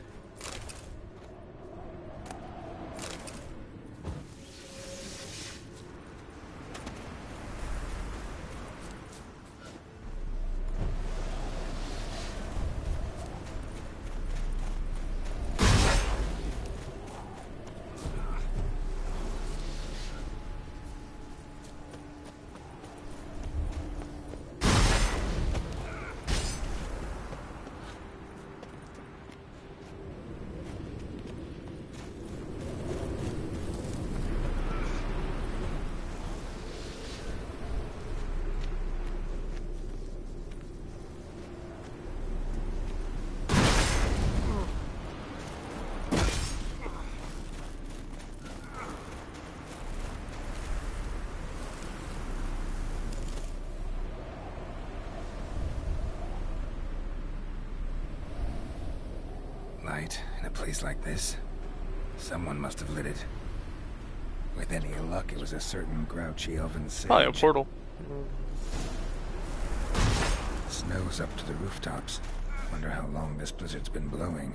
Light in a place like this. Someone must have lit it. With any luck, it was a certain grouchy elven sage. Probably a portal. Snow's up to the rooftops. Wonder how long this blizzard's been blowing.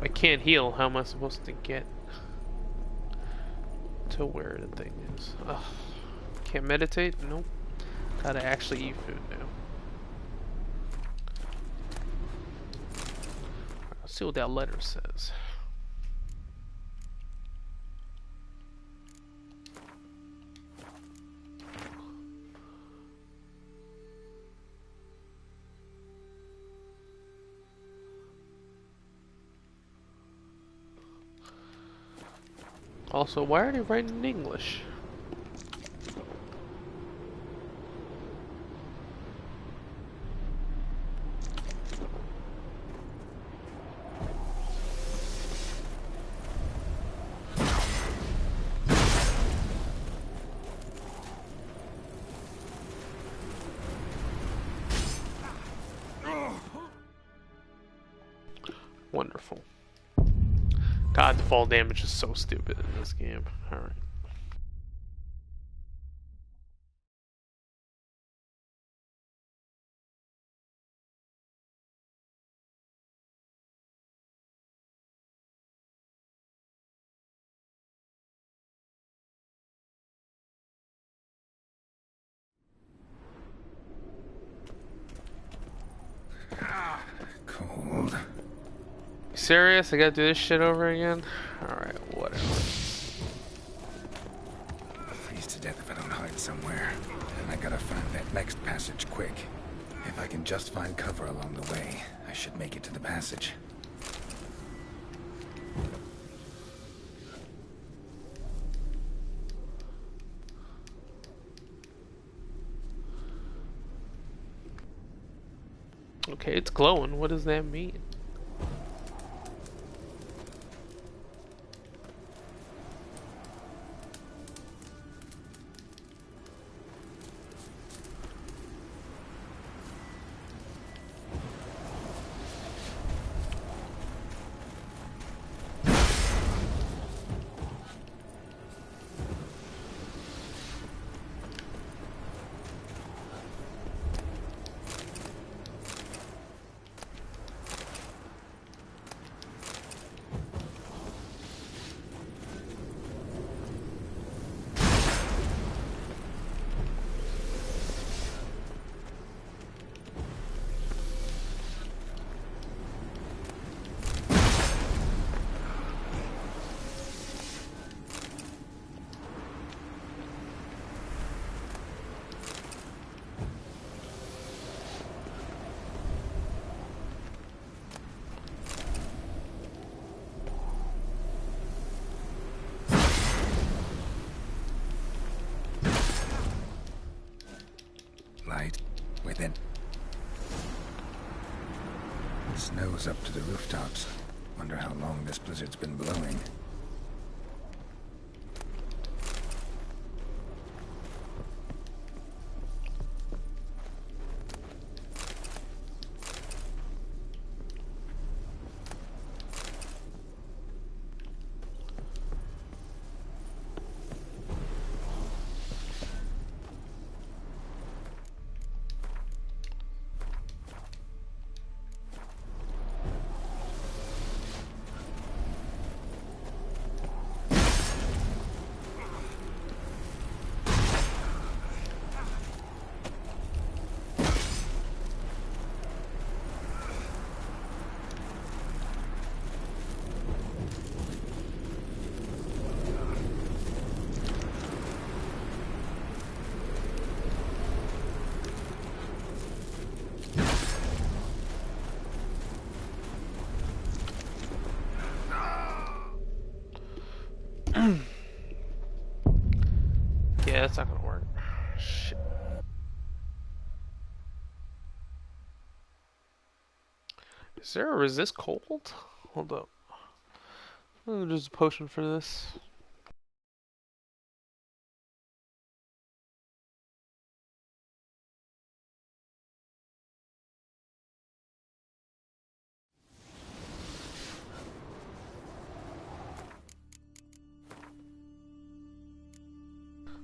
I can't heal. How am I supposed to get to where the thing is? Ugh. Can't meditate? Nope. Gotta actually eat food now. Let's see what that letter says. Also, why are they writing in English? Wonderful. God, the fall damage is so stupid in this game. Alright. Cold. Serious? I gotta do this shit over again? Alright, whatever. Freeze to death if I don't hide somewhere. And I gotta find that next passage quick. If I can just find cover along the way, I should make it to the passage. Okay, it's glowing. What does that mean? light within. The snow's up to the rooftops. Wonder how long this blizzard's been blowing. Yeah, that's not gonna work. Shit. Is there a resist cold? Hold up. Oh, there's a potion for this.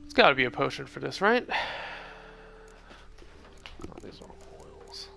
There's gotta be a potion for this, right? Oh, these are oils.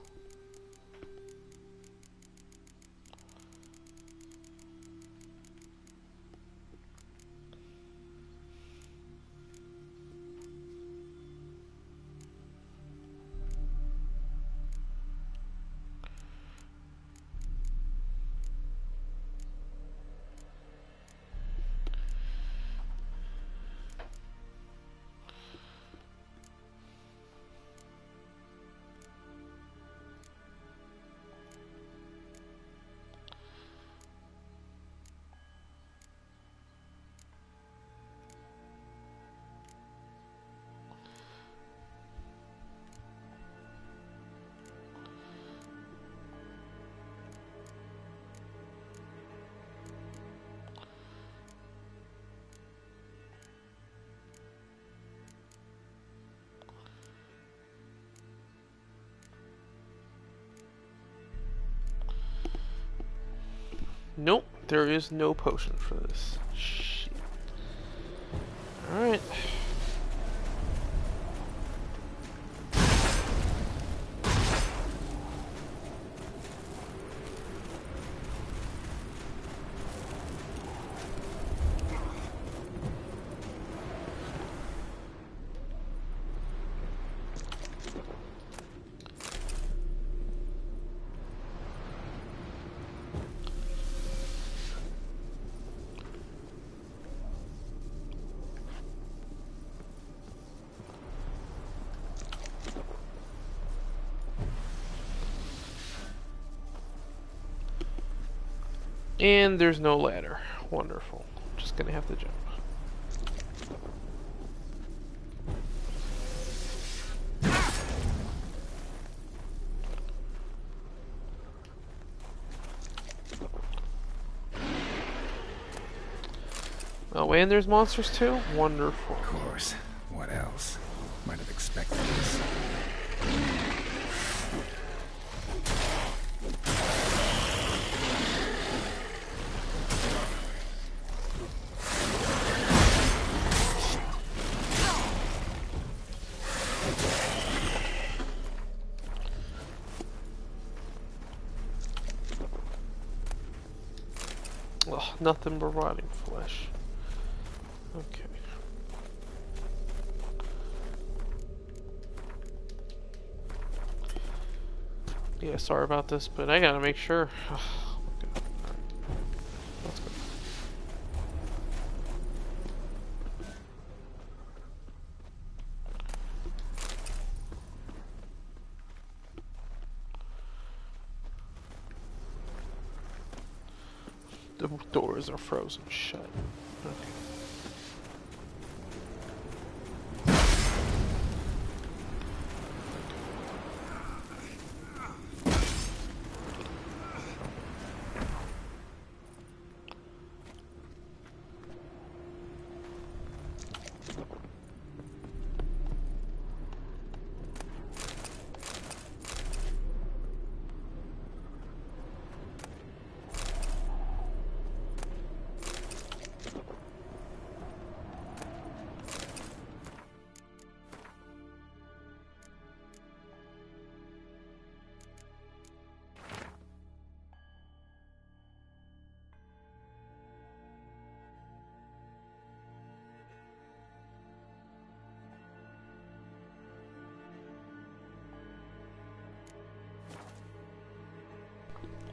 Nope, there is no potion for this. Shit. Alright. And there's no ladder. Wonderful. Just gonna have to jump. Oh, and there's monsters too? Wonderful. Of course. What else? Might have expected this. Ugh, nothing but rotting flesh. Okay. Yeah, sorry about this, but I gotta make sure. Oh, okay. All right. Let's go. The doors are frozen shut. Okay.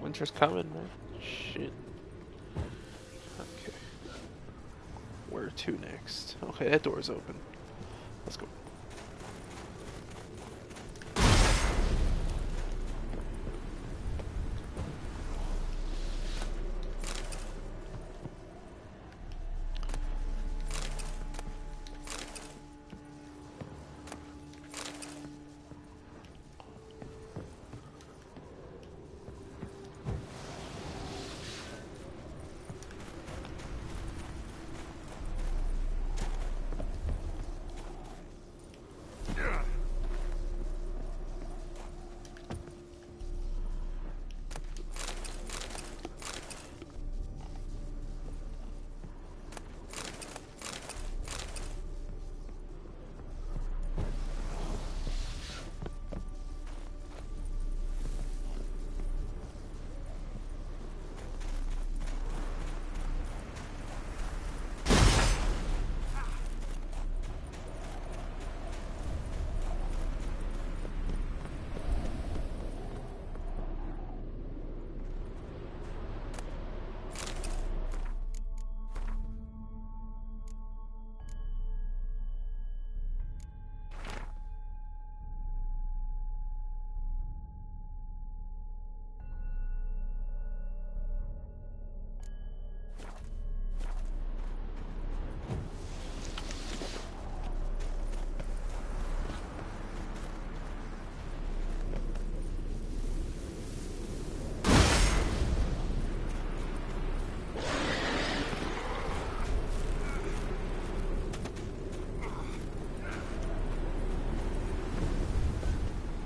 Winter's coming, man. Shit. Okay. Where to next? Okay, that door's open. Let's go.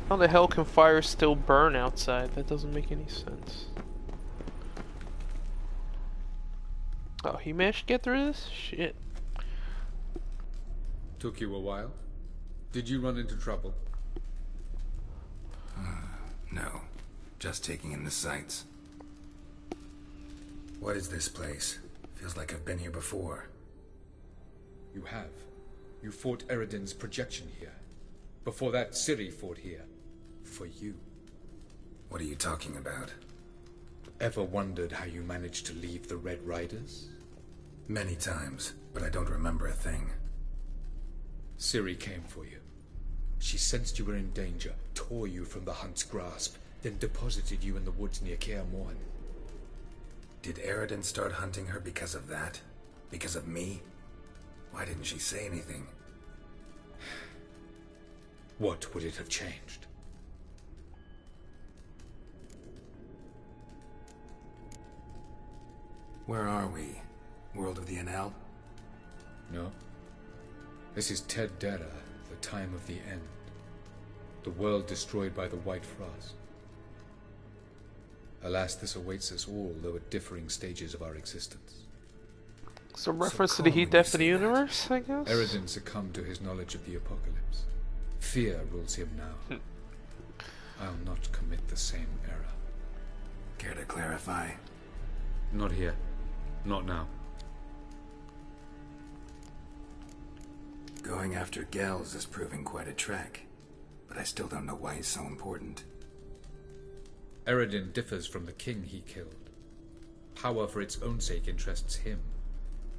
How the hell can fire still burn outside? That doesn't make any sense. Oh, he managed to get through this? Shit. Took you a while? Did you run into trouble? No. Just taking in the sights. What is this place? Feels like I've been here before. You have. You fought Eredin's projection here. Before that, Ciri fought here. For you. What are you talking about? Ever wondered how you managed to leave the Red Riders? Many times, but I don't remember a thing. Ciri came for you. She sensed you were in danger, tore you from the Hunt's grasp, then deposited you in the woods near Kaer Morhen. Did Eredin start hunting her because of that? Because of me? Why didn't she say anything? What would it have changed? Where are we? World of the Enel? No. This is Ted Dara, the time of the end. The world destroyed by the White Frost. Alas, this awaits us all, though at differing stages of our existence. Some reference to the Heat Death of the Universe, I guess? Eredin succumbed to his knowledge of the apocalypse. Fear rules him now. I'll not commit the same error. Care to clarify? Not here. Not now. Going after Gels is proving quite a trek, but I still don't know why he's so important. Eredin differs from the king he killed. Power for its own sake interests him.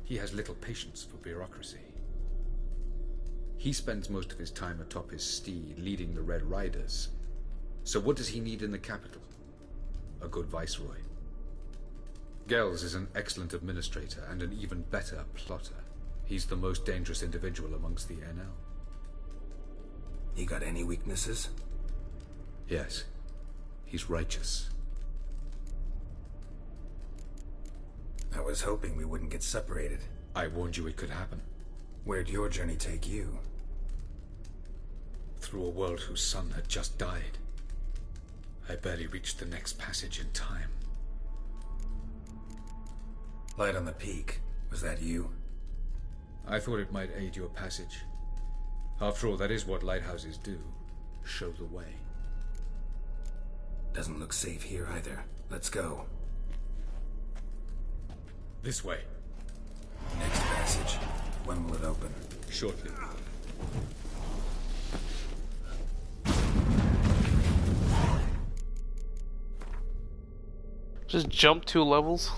He has little patience for bureaucracy. He spends most of his time atop his steed, leading the Red Riders. So what does he need in the capital? A good viceroy. Gels is an excellent administrator and an even better plotter. He's the most dangerous individual amongst the Enel. He got any weaknesses? Yes. He's righteous. I was hoping we wouldn't get separated. I warned you it could happen. Where'd your journey take you? Through a world whose sun had just died. I barely reached the next passage in time. Light on the Peak. Was that you? I thought it might aid your passage. After all, that is what lighthouses do. Show the way. Doesn't look safe here either. Let's go. This way. Next passage. When will it open? Shortly. Just jump 2 levels.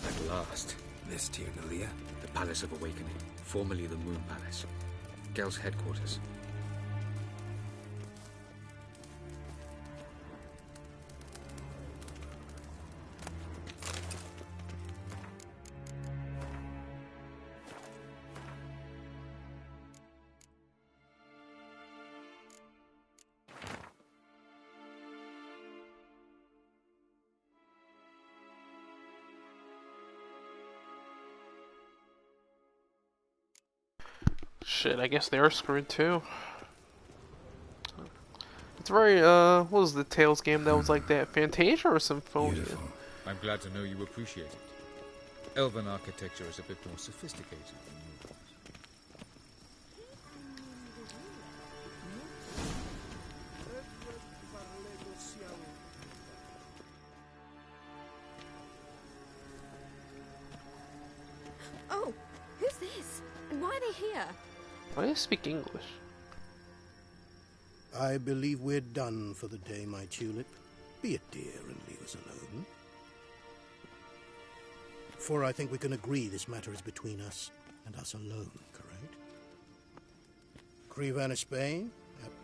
At last. This Tirnalia? The Palace of Awakening, formerly the Moon Palace. Gel's headquarters. Shit, I guess they're screwed too. It's very, what was the Tales game that was like that? Fantasia or Symphonia? Beautiful. I'm glad to know you appreciate it. Elven architecture is a bit more sophisticated than yours. Oh, who's this? And why are they here? Why do you speak English? I believe we're done for the day, my tulip. Be a dear and leave us alone. For I think we can agree this matter is between us and us alone, correct? Crevan of Spain,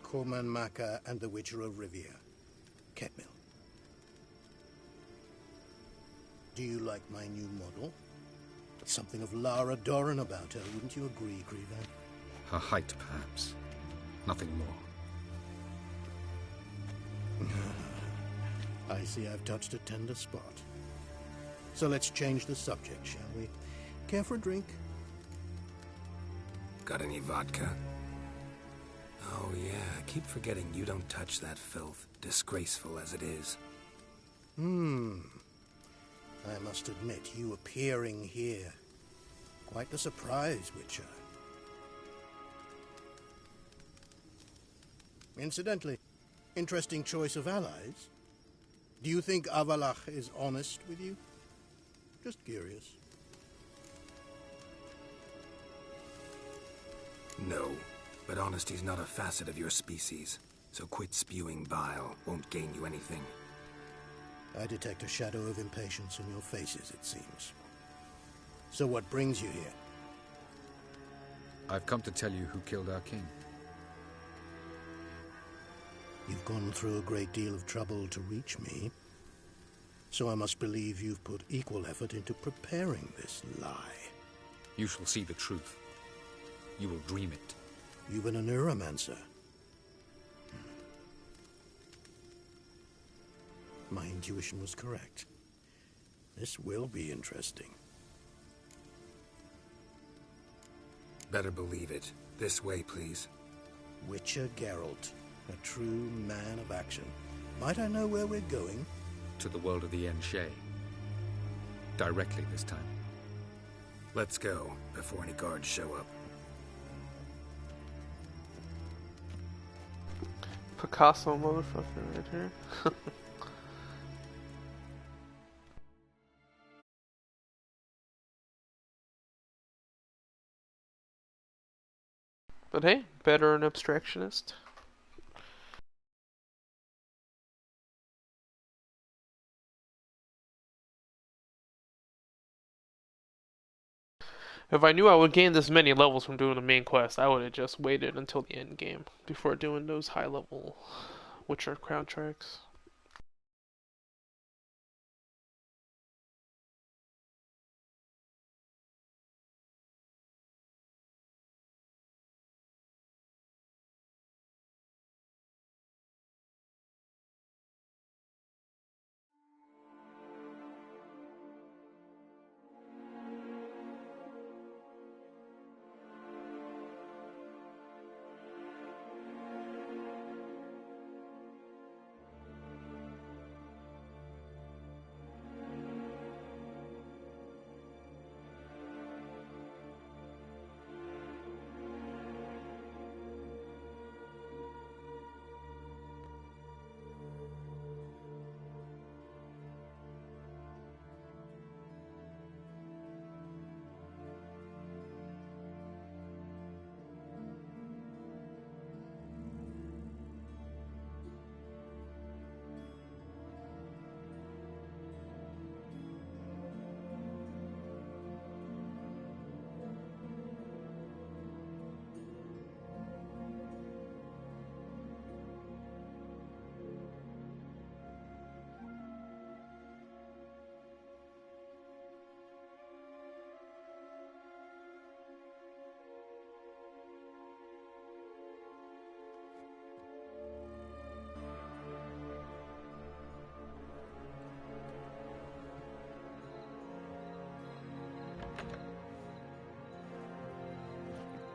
Corman Maca, and the Witcher of Rivia. Ketmil. Do you like my new model? Something of Lara Doran about her, wouldn't you agree, Crevan? Her height, perhaps. Nothing more. I see I've touched a tender spot. So let's change the subject, shall we? Care for a drink? Got any vodka? Oh yeah, I keep forgetting you don't touch that filth, disgraceful as it is. I must admit, you appearing here. Quite the surprise, Witcher. Incidentally, interesting choice of allies. Do you think Avallac'h is honest with you? Just curious. No, but honesty's not a facet of your species. So quit spewing bile, won't gain you anything. I detect a shadow of impatience in your faces, it seems. So what brings you here? I've come to tell you who killed our king. You've gone through a great deal of trouble to reach me. So I must believe you've put equal effort into preparing this lie. You shall see the truth. You will dream it. You've been a neuromancer. My intuition was correct. This will be interesting. Better believe it. This way, please. Witcher Geralt, a true man of action. Might I know where we're going? To the world of the Enshe. Directly this time. Let's go, before any guards show up. Picasso motherfucker right here. But hey, better an abstractionist. If I knew I would gain this many levels from doing the main quest, I would have just waited until the end game before doing those high level Witcher crown tracks.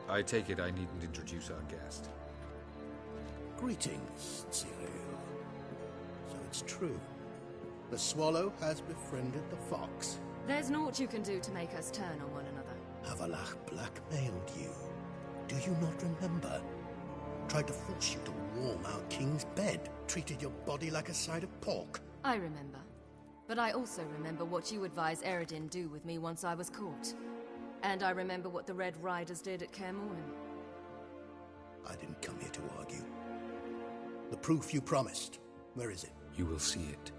I take it I needn't introduce our guest. Greetings, Cyril. So it's true. The Swallow has befriended the Fox. There's naught you can do to make us turn on one another. Avallac'h blackmailed you. Do you not remember? Tried to force you to warm our king's bed. Treated your body like a side of pork. I remember. But I also remember what you advised Eredin do with me once I was caught. And I remember what the Red Riders did at Kaer Morhen. I didn't come here to argue. The proof you promised, where is it? You will see it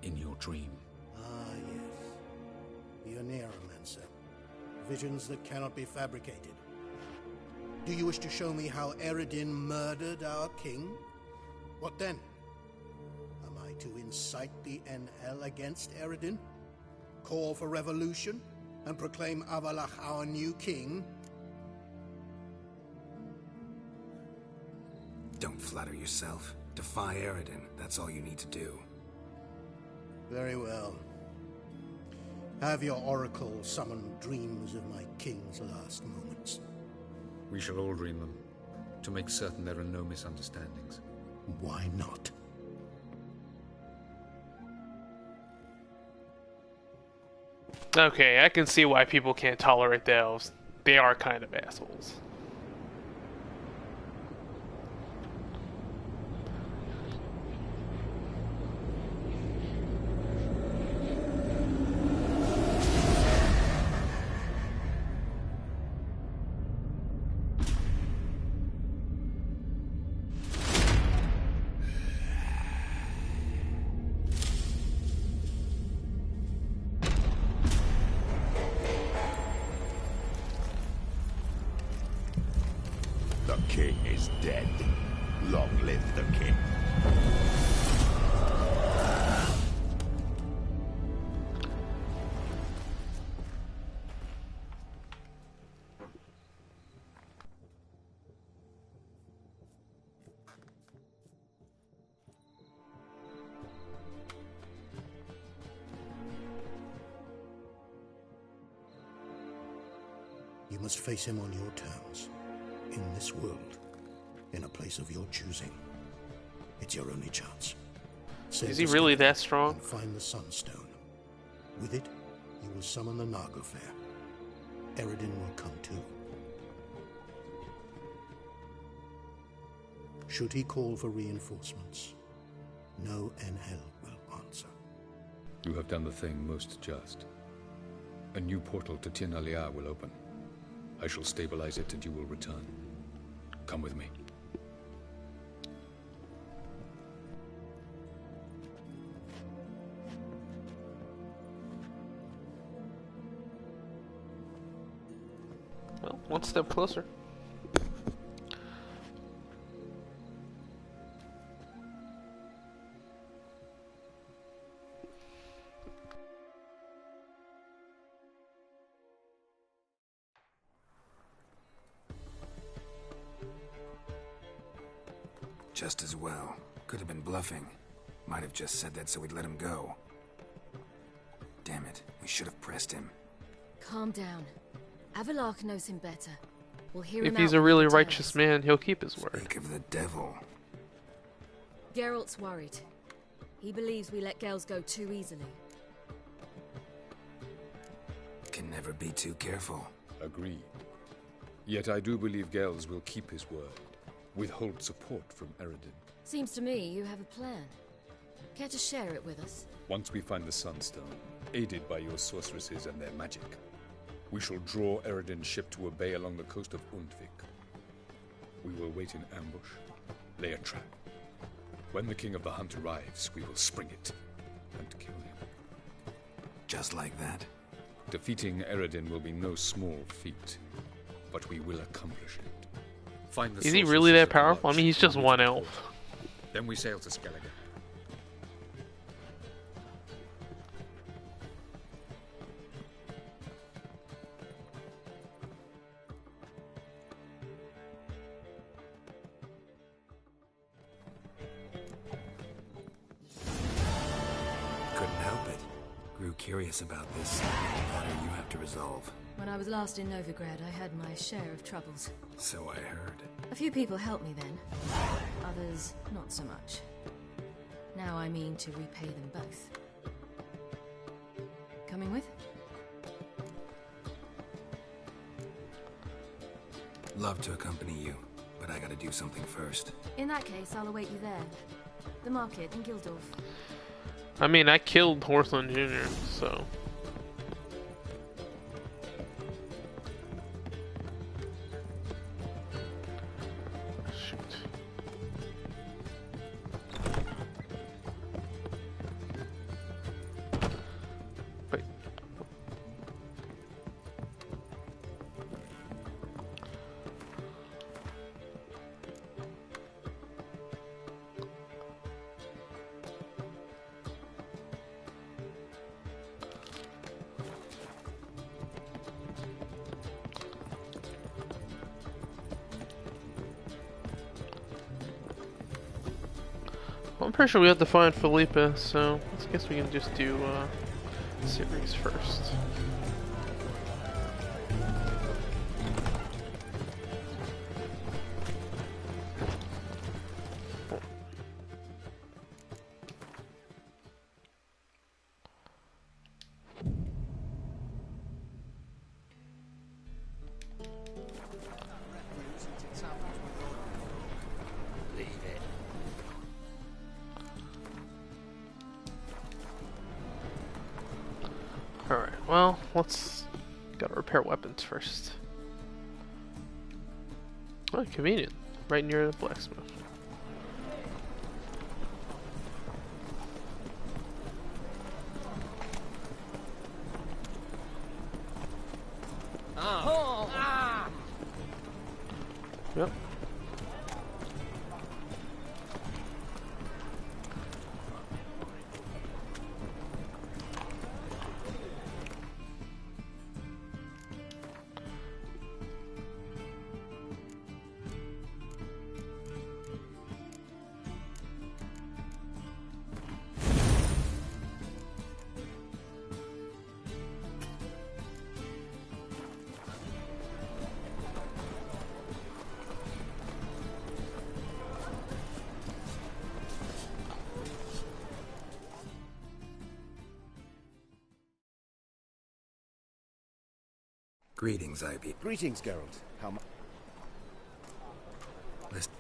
in your dream. Ah, yes. The Oneiromancer. Visions that cannot be fabricated. Do you wish to show me how Eredin murdered our king? What then? Am I to incite the NL against Eredin? Call for revolution? And proclaim Avallac'h our new king? Don't flatter yourself. Defy Eredin. That's all you need to do. Very well. Have your oracle summon dreams of my king's last moments. We shall all dream them, to make certain there are no misunderstandings. Why not? Okay, I can see why people can't tolerate the elves. They are kind of assholes. The king is dead. Long live the king. You must face him on your terms. In this world, in a place of your choosing. It's your only chance. Is he really that strong? And find the Sunstone. With it, you will summon the Naglfar. Eredin will come too. Should he call for reinforcements, no Enhel will answer. You have done the thing most just. A new portal to Tir Naliah will open. I shall stabilize it and you will return. Come with me. Well, one step closer. Just as well. Could have been bluffing. Might have just said that so we'd let him go. Damn it, we should have pressed him. Calm down. Avallac'h knows him better. We'll hear him If he's out a really when he righteous returns. man, he'll keep his word. Speak of the devil. Geralt's worried. He believes we let Gels go too easily. Can never be too careful. Agreed. Yet I do believe Gels will keep his word. Withhold support from Eredin. Seems to me you have a plan. Care to share it with us? Once we find the Sunstone, aided by your sorceresses and their magic, we shall draw Eredin's ship to a bay along the coast of Undvik. We will wait in ambush, lay a trap. When the King of the Hunt arrives, we will spring it and kill him. Just like that? Defeating Eredin will be no small feat, but we will accomplish it. Find the Is he really that powerful? I mean, he's just one elf. Then we sail to Skellige. Couldn't help it. Grew curious about this matter you have to resolve. When I was last in Novigrad, I had my share of troubles. So I heard. A few people helped me then. Others, not so much. Now I mean to repay them both. Coming with? Love to accompany you, but I gotta do something first. In that case, I'll await you there. The market in Gildorf. I mean, I killed Horthland Jr., so... Shoot. Wait. I'm pretty sure we have to find Philippa, so I guess we can just do series first. Alright, well, let's gotta repair weapons first. Oh, convenient. Right near the blacksmith. Yep. Greetings, Ivy. Greetings, Geralt. How much? Listen.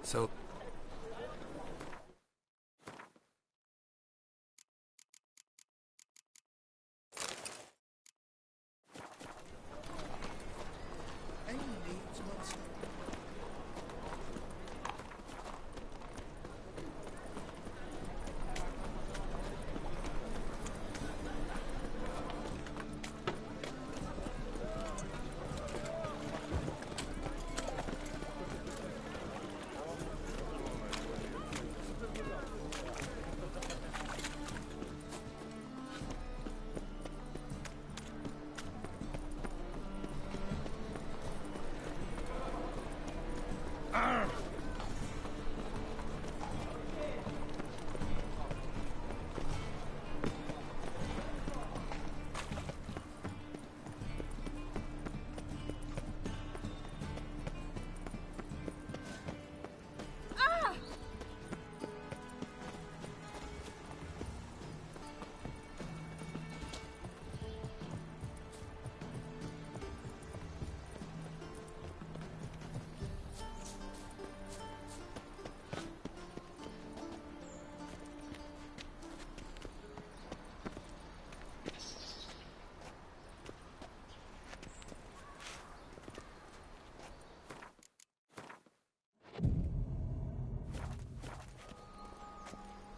So...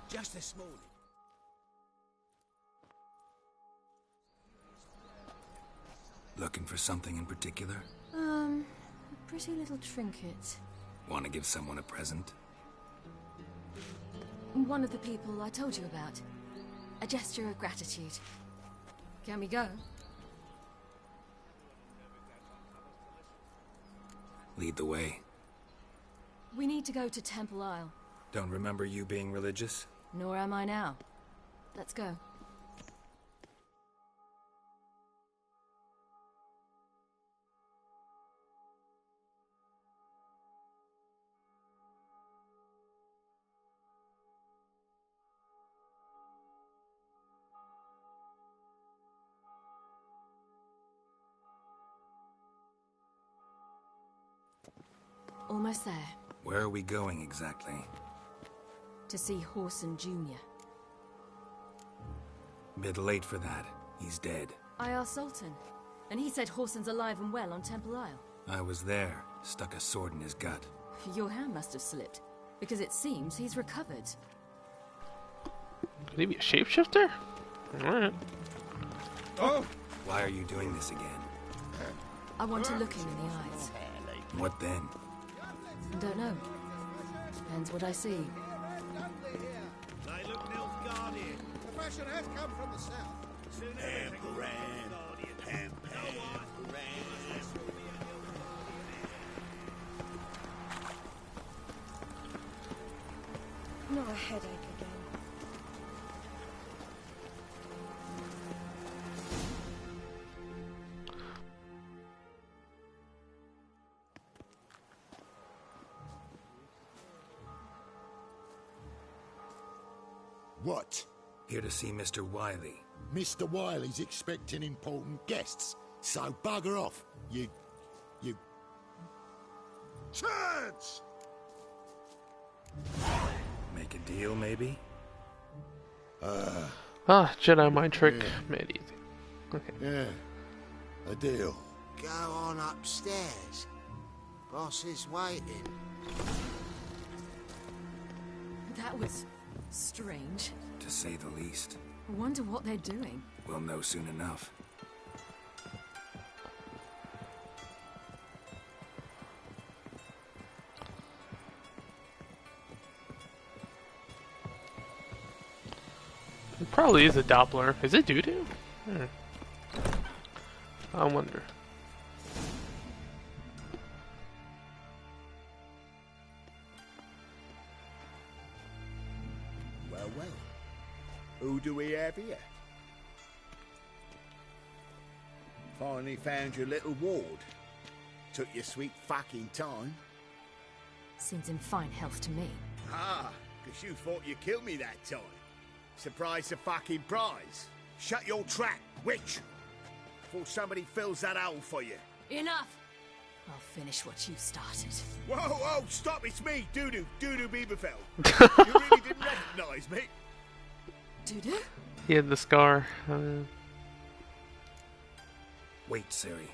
Just this morning. Looking for something in particular? Pretty little trinket. Want to give someone a present? One of the people I told you about. A gesture of gratitude. Can we go? Lead the way. We need to go to Temple Isle. Don't remember you being religious? Nor am I now. Let's go. Almost there. Where are we going exactly? To see Whoreson Jr. Bit late for that. He's dead. I asked Sultan, and he said Whoreson's alive and well on Temple Isle. I was there. Stuck a sword in his gut. Your hand must have slipped, because it seems he's recovered. Could he be a shapeshifter? Alright. Oh! Why are you doing this again? I want to look him in the eyes. What then? I don't know. Depends what I see. The fashion has come from the south. Not a headache again. What? Here to see Mr. Wiley. Mr. Wiley's expecting important guests, so bugger off, you... Chance! Make a deal, maybe? Jedi mind trick. Made easy. Okay. Yeah, a deal. Go on upstairs. Boss is waiting. That was strange. To say the least. I wonder what they're doing. We'll know soon enough. It probably is a Doppler. Is it doo-doo? I wonder. Well, well. Who do we have here? Finally found your little ward. Took your sweet fucking time. Seems in fine health to me. Ah, because you thought you killed me that time. Surprise the fucking prize. Shut your trap, witch. Before somebody fills that hole for you. Enough! I'll finish what you started. Whoa, whoa, stop, it's me, Doodoo Beaverfell. You really didn't recognise me? Doodoo? He had the scar. Wait, Ciri.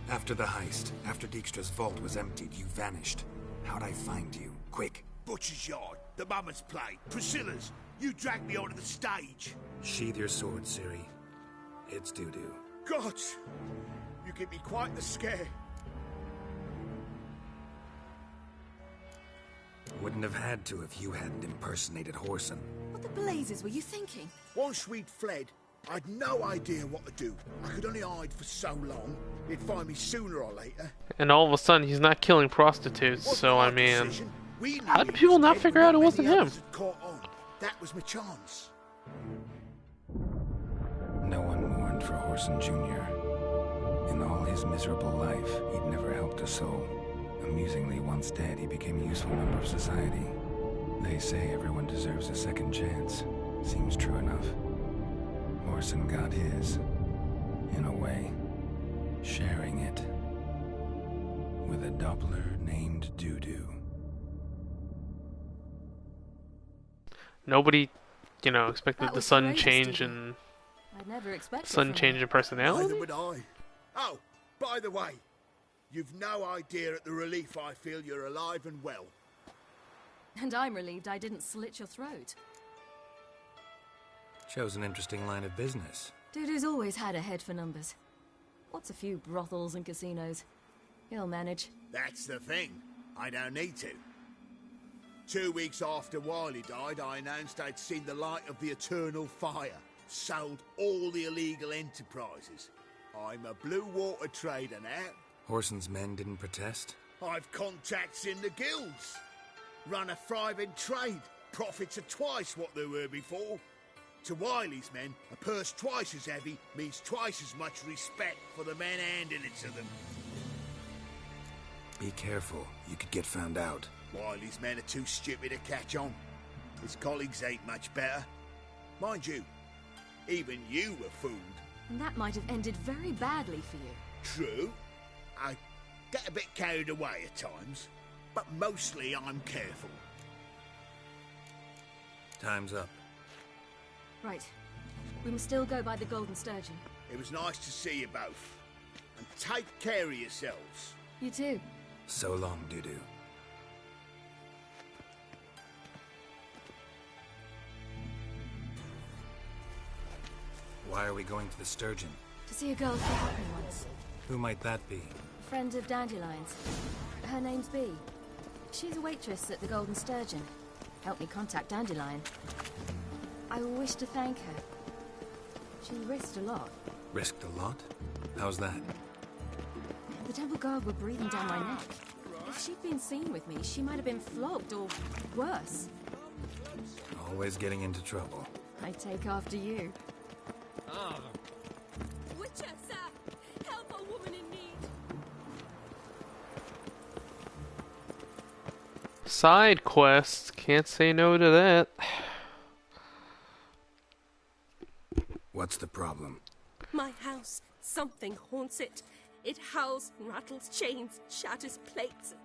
After the heist, after Dijkstra's vault was emptied, you vanished. How'd I find you? Quick. Butcher's Yard, the Mama's Plate, Priscilla's. You dragged me onto the stage. Sheathe your sword, Ciri. It's Doodoo. God, you give me quite the scare. Wouldn't have had to if you hadn't impersonated Whoreson. What the blazes were you thinking? Once we'd fled, I'd no idea what to do. I could only hide for so long. He'd find me sooner or later. And all of a sudden, he's not killing prostitutes, so I mean... How did people not figure out it wasn't him? That was my chance. No one mourned for Whoreson Jr. In all his miserable life, he'd never helped a soul. Amusingly, once dead, he became a useful member of society. They say everyone deserves a second chance. Seems true enough. Whoreson got his, in a way, sharing it with a Doppler named Doodoo. Nobody, expected the sun change I'd never expected sun change in personality. Neither would I. Oh, by the way, you've no idea at the relief I feel you're alive and well. And I'm relieved I didn't slit your throat. Chose an interesting line of business. Doodoo's always had a head for numbers. What's a few brothels and casinos? He'll manage. That's the thing. I don't need to. 2 weeks after Wiley died, I announced I'd seen the light of the Eternal Fire. Sold all the illegal enterprises. I'm a blue water trader now. Horson's men didn't protest? I've contacts in the guilds. Run a thriving trade. Profits are twice what they were before. To Wiley's men, a purse twice as heavy means twice as much respect for the men handing it to them. Be careful. You could get found out. Wiley's men are too stupid to catch on. His colleagues ain't much better. Mind you, even you were fooled. And that might have ended very badly for you. True. I get a bit carried away at times, but mostly I'm careful. Time's up. Right. We must still go by the Golden Sturgeon. It was nice to see you both. And take care of yourselves. You too. So long, Dudu. Why are we going to the Sturgeon? To see a girl who helped me once. Who might that be? A friend of Dandelion's. Her name's Bee. She's a waitress at the Golden Sturgeon. Helped me contact Dandelion. I wish to thank her. She risked a lot. Risked a lot? How's that? The Temple Guard were breathing down my neck. If she'd been seen with me, she might have been flogged or worse. Always getting into trouble. I take after you. Witcher, sir! Help a woman in need! Side quests. Can't say no to that. What's the problem? My house. Something haunts it. It howls, rattles chains, shatters plates.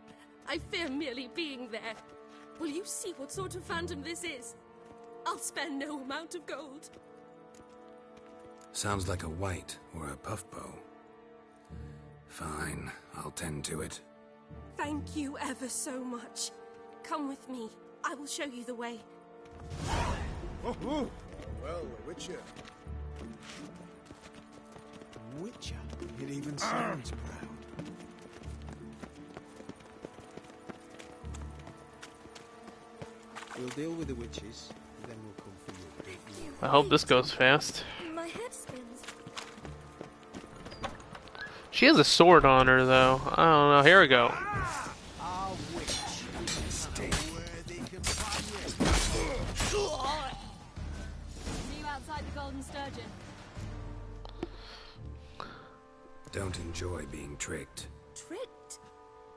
I fear merely being there. Will you see what sort of phantom this is? I'll spare no amount of gold. Sounds like a white or a puffbow. Fine, I'll tend to it. Thank you ever so much. Come with me. I will show you the way. Oh, oh. Well, Witcher. Witcher? It even sounds proud. We'll deal with the witches, and then we'll come for you. I hope this goes fast. My head spins. She has a sword on her, though. I don't know. Here we go. See you outside the Golden Sturgeon. Don't enjoy being tricked. Tricked?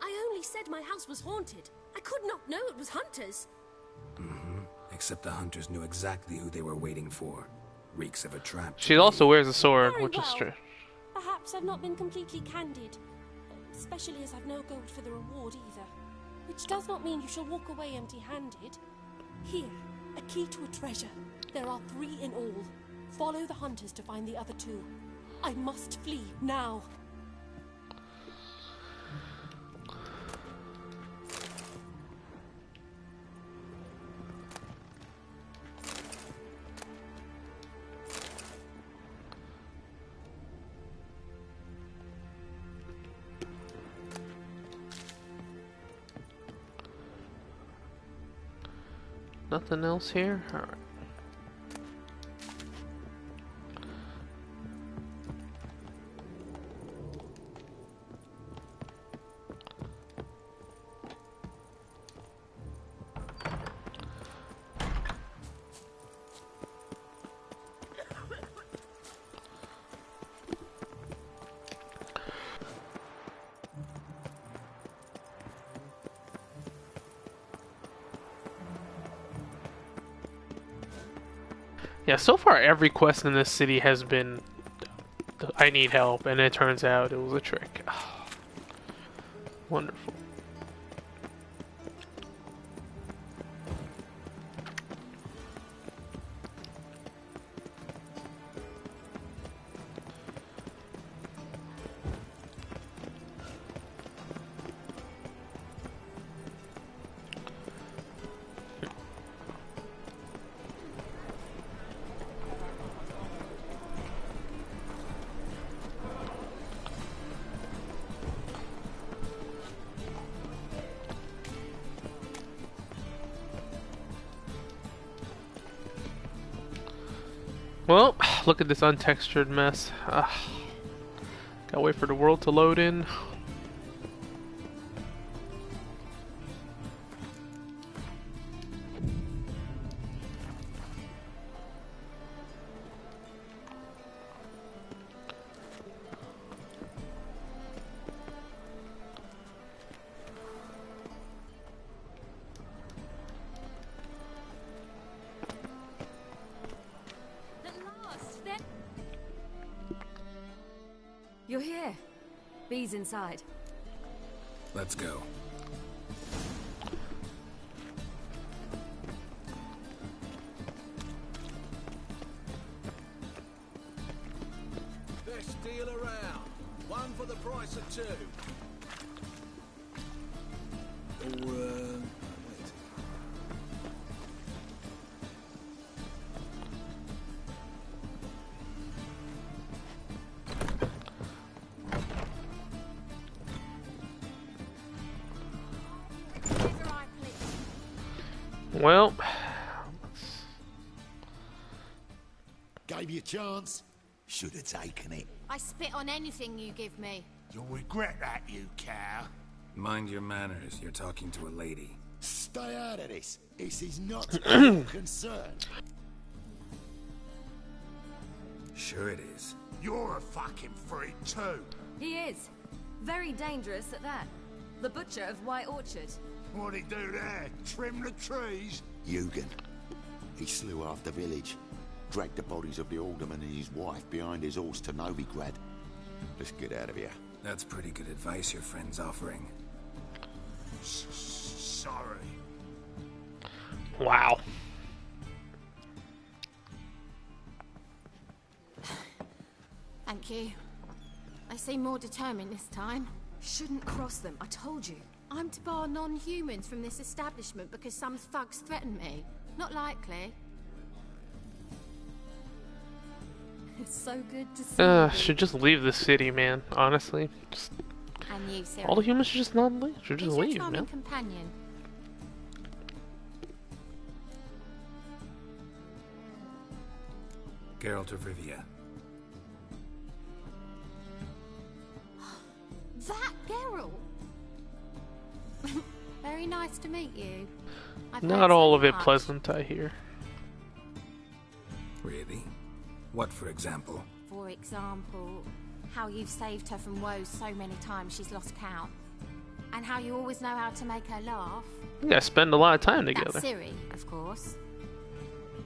I only said my house was haunted. I could not know it was hunters. Except the hunters knew exactly who they were waiting for. Reeks of a trap. She also wears a sword, Very which is well. strange. Perhaps I've not been completely candid. Especially as I've no gold for the reward either. Which does not mean you shall walk away empty-handed. Here, a key to a treasure. There are 3 in all. Follow the hunters to find the other 2. I must flee now. Nothing else here? Alright. Yeah, so far every quest in this city has been I need help, and it turns out it was a trick. Oh, wonderful. Well, look at this untextured mess. Gotta wait for the world to load in. You're here. Bee's inside. Let's go. Best deal around. One for the price of two. Wait. Well, gave you a chance. Should have taken it. I spit on anything you give me. You'll regret that, you cow. Mind your manners. You're talking to a lady. Stay out of this. This is not your concern. Sure it is. You're a fucking freak too. He is. Very dangerous at that. The butcher of White Orchard. What'd he do there? Trim the trees? Eugen. He slew half the village. Dragged the bodies of the alderman and his wife behind his horse to Novigrad. Let's get out of here. That's pretty good advice your friend's offering. Sorry. Wow. Thank you. They seem more determined this time. Shouldn't cross them, I told you. I'm to bar non-humans from this establishment because some thugs threaten me. Not likely. It's so good to see. Should just leave the city, man. Honestly, just And you, Ciri. all the humans should just not leave. Should just Who's your leave, charming man. companion? Geralt of Rivia. That Geralt! Very nice to meet you. I've Not heard all so of it much. pleasant, I hear. Really? What, for example? For example, how you've saved her from woes so many times she's lost count. And how you always know how to make her laugh. You guys spend a lot of time together. That's Ciri, of course.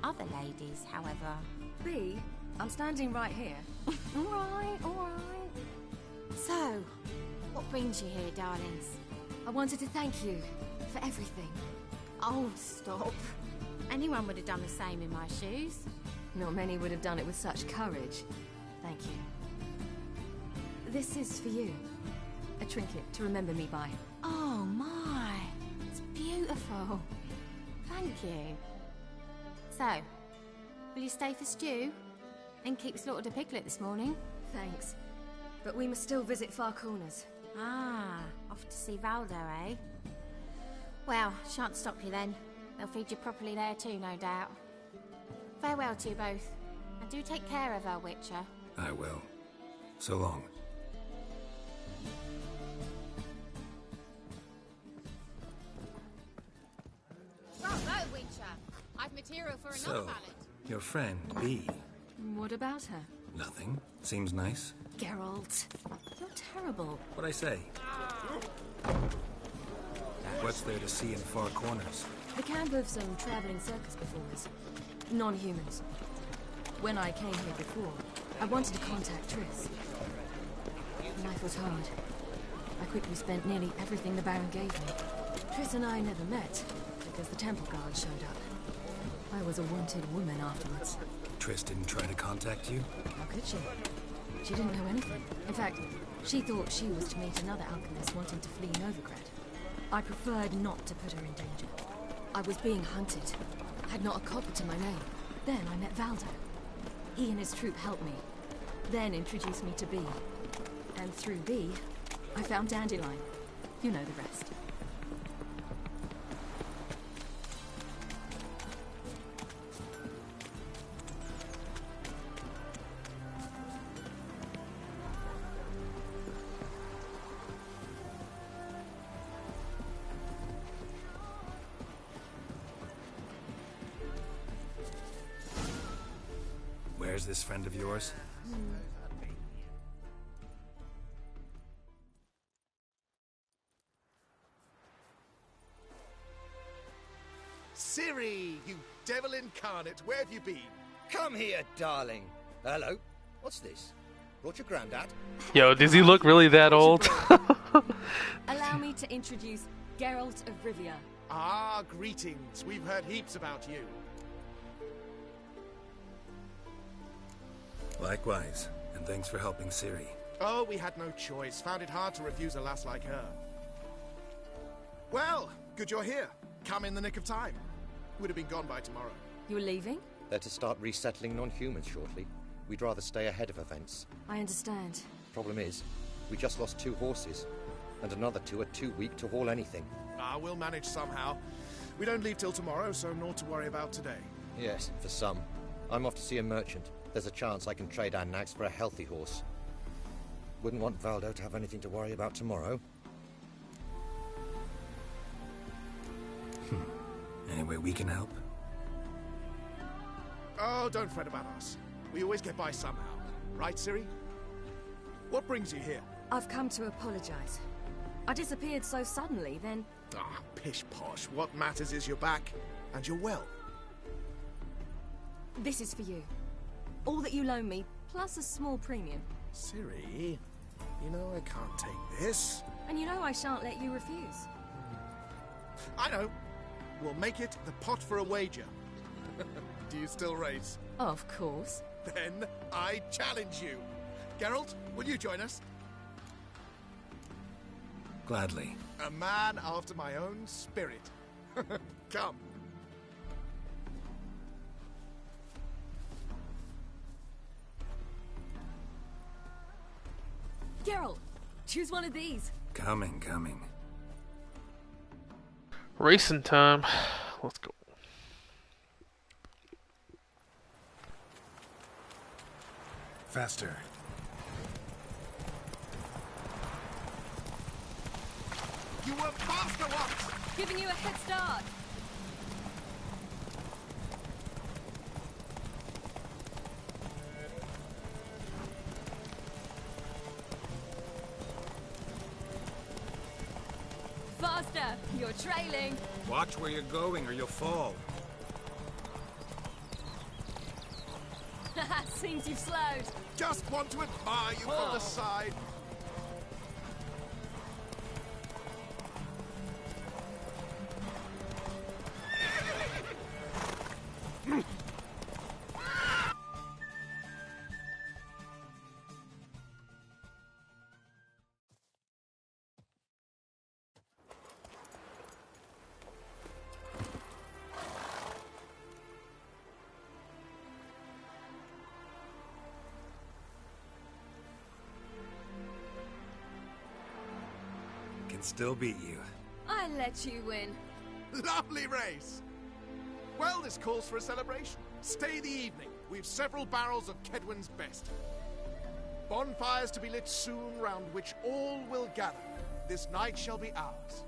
Other ladies, however... Bee, I'm standing right here. Alright, alright. So, what brings you here, darlings? I wanted to thank you for everything. Oh, stop. Anyone would have done the same in my shoes. Not many would have done it with such courage. Thank you. This is for you. A trinket to remember me by. Oh my, it's beautiful. Thank you. So, will you stay for stew? And keep slaughtered a piglet this morning? Thanks. But we must still visit Far Corners. Ah, off to see Valdo, eh? Well, shan't stop you then. They'll feed you properly there too, no doubt. Farewell to you both. And do take care of her, Witcher. I will. So long. Bravo, Witcher! I've material for another So, ballad. your friend, Bee. What about her? Nothing. Seems nice. Geralt, you're terrible. What'd I say? What's there to see in Far Corners? The camp of some traveling circus performers. Non-humans. When I came here before, I wanted to contact Triss. Life was hard. I quickly spent nearly everything the Baron gave me. Triss and I never met, because the temple guard showed up. I was a wanted woman afterwards. Triss didn't try to contact you? How could she? She didn't know anything. In fact, she thought she was to meet another alchemist wanting to flee Novigrad. I preferred not to put her in danger. I was being hunted. Had not a copper to my name. Then I met Valdo. He and his troop helped me. Then introduced me to Bee. And through Bee, I found Dandelion. You know the rest. Where's this friend of yours? Ciri, you devil incarnate, where have you been? Come here, darling. Hello. What's this? Brought your granddad? Yo, does he look really that old? Allow me to introduce Geralt of Rivia. Ah, greetings. We've heard heaps about you. Likewise, and thanks for helping Ciri. Oh, we had no choice. Found it hard to refuse a lass like her. Well, good you're here. Come in the nick of time. Would have been gone by tomorrow. You're leaving? They're to start resettling non-humans shortly. We'd rather stay ahead of events. I understand. Problem is, we just lost 2 horses, and another 2 are too weak to haul anything. Ah, we'll manage somehow. We don't leave till tomorrow, so naught to worry about today. Yes, for some. I'm off to see a merchant. There's a chance I can trade our nags for a healthy horse. Wouldn't want Valdo to have anything to worry about tomorrow. Any way we can help? Oh, don't fret about us. We always get by somehow. Right, Ciri? What brings you here? I've come to apologize. I disappeared so suddenly, then... Ah, pish-posh. What matters is you're back, and you're well. This is for you. All that you loan me, plus a small premium. Ciri, you know I can't take this. And you know I shan't let you refuse. I know. We'll make it the pot for a wager. Do you still race? Of course. Then I challenge you. Geralt, will you join us? Gladly. A man after my own spirit. Come. Geralt, choose one of these. Coming. Racing time. Let's go. Faster. You were faster once! Giving you a head start. Faster! You're trailing. Watch where you're going or you'll fall. Seems you've slowed. Just want to admire you from the side. Can still beat you. I let you win. Lovely race! Well, this calls for a celebration. Stay the evening. We've several barrels of Kedwen's best. Bonfires to be lit soon, round which all will gather. This night shall be ours.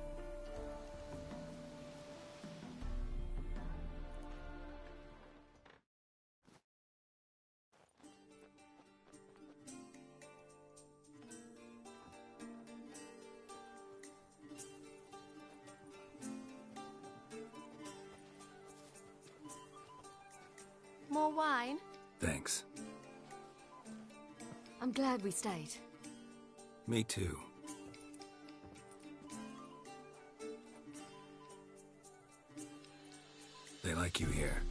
More wine? Thanks. I'm glad we stayed. Me too. They like you here.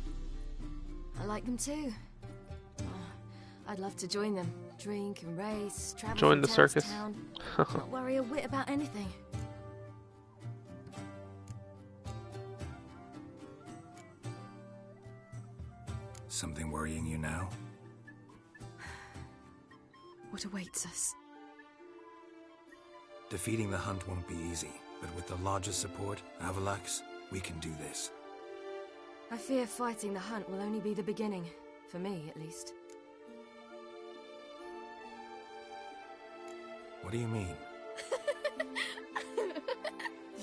I like them too. I'd love to join them. Drink and race, travel Join from the town circus. to town. Not worry a whit about anything. Something worrying you now? What awaits us? Defeating the Hunt won't be easy, but with the Lodge's support, Avalax, we can do this. I fear fighting the Hunt will only be the beginning. For me, at least. What do you mean?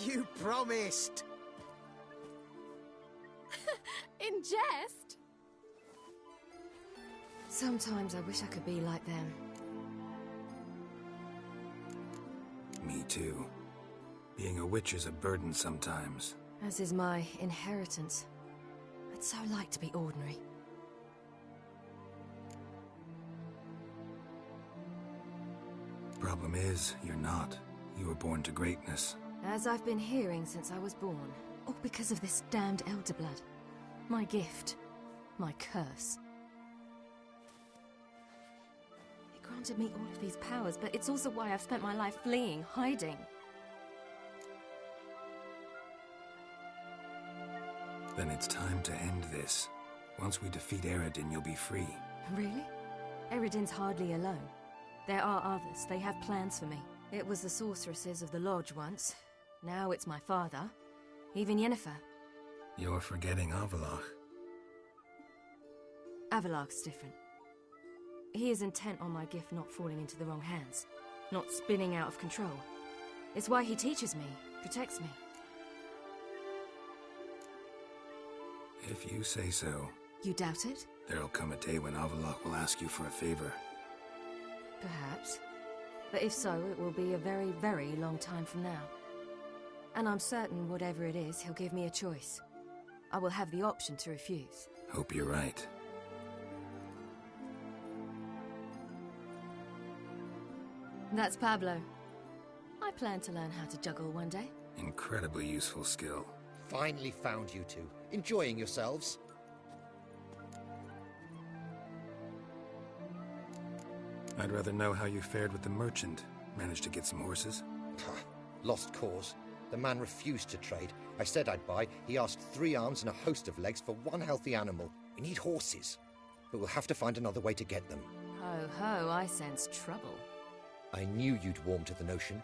You promised! In jest? Sometimes I wish I could be like them. Me too. Being a witch is a burden sometimes. As is my inheritance. I'd so like to be ordinary. Problem is, you're not. You were born to greatness. As I've been hearing since I was born. All because of this damned Elder Blood. My gift. My curse. It granted me all of these powers, but it's also why I've spent my life fleeing, hiding. Then it's time to end this. Once we defeat Eredin, you'll be free. Really? Eredin's hardly alone. There are others. They have plans for me. It was the sorceresses of the Lodge once. Now it's my father. Even Yennefer. You're forgetting Avallac'h. Avallac'h's different. He is intent on my gift not falling into the wrong hands. Not spinning out of control. It's why he teaches me, protects me. If you say so. You doubt it? There'll come a day when Avallac'h will ask you for a favor. Perhaps. But if so, it will be a very, very long time from now. And I'm certain whatever it is, he'll give me a choice. I will have the option to refuse. Hope you're right. That's Pablo. I plan to learn how to juggle one day. Incredibly useful skill. Finally found you two. Enjoying yourselves? I'd rather know how you fared with the merchant. Managed to get some horses? Lost cause. The man refused to trade. I said I'd buy. He asked 3 arms and a host of legs for one healthy animal. We need horses. But we'll have to find another way to get them. Ho ho, I sense trouble. I knew you'd warm to the notion.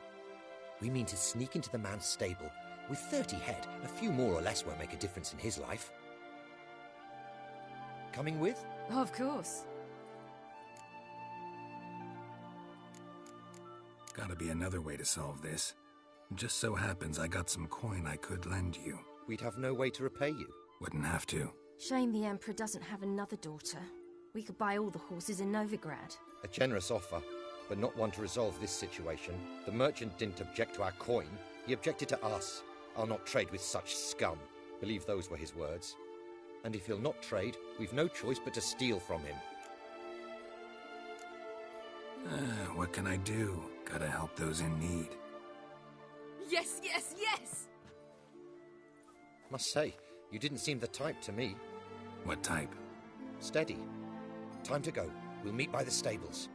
We mean to sneak into the man's stable. With 30 head, a few more or less won't make a difference in his life. Coming with? Of course. Gotta be another way to solve this. Just so happens I got some coin I could lend you. We'd have no way to repay you. Wouldn't have to. Shame the Emperor doesn't have another daughter. We could buy all the horses in Novigrad. A generous offer, but not one to resolve this situation. The merchant didn't object to our coin. He objected to us. I'll not trade with such scum. Believe those were his words. And if he'll not trade, we've no choice but to steal from him. What can I do? Gotta help those in need. Yes, yes, yes! Must say, you didn't seem the type to me. What type? Steady. Time to go. We'll meet by the stables.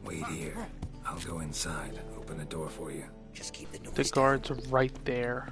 Wait here. I'll go inside, open the door for you. Just keep the noise The guards are right there.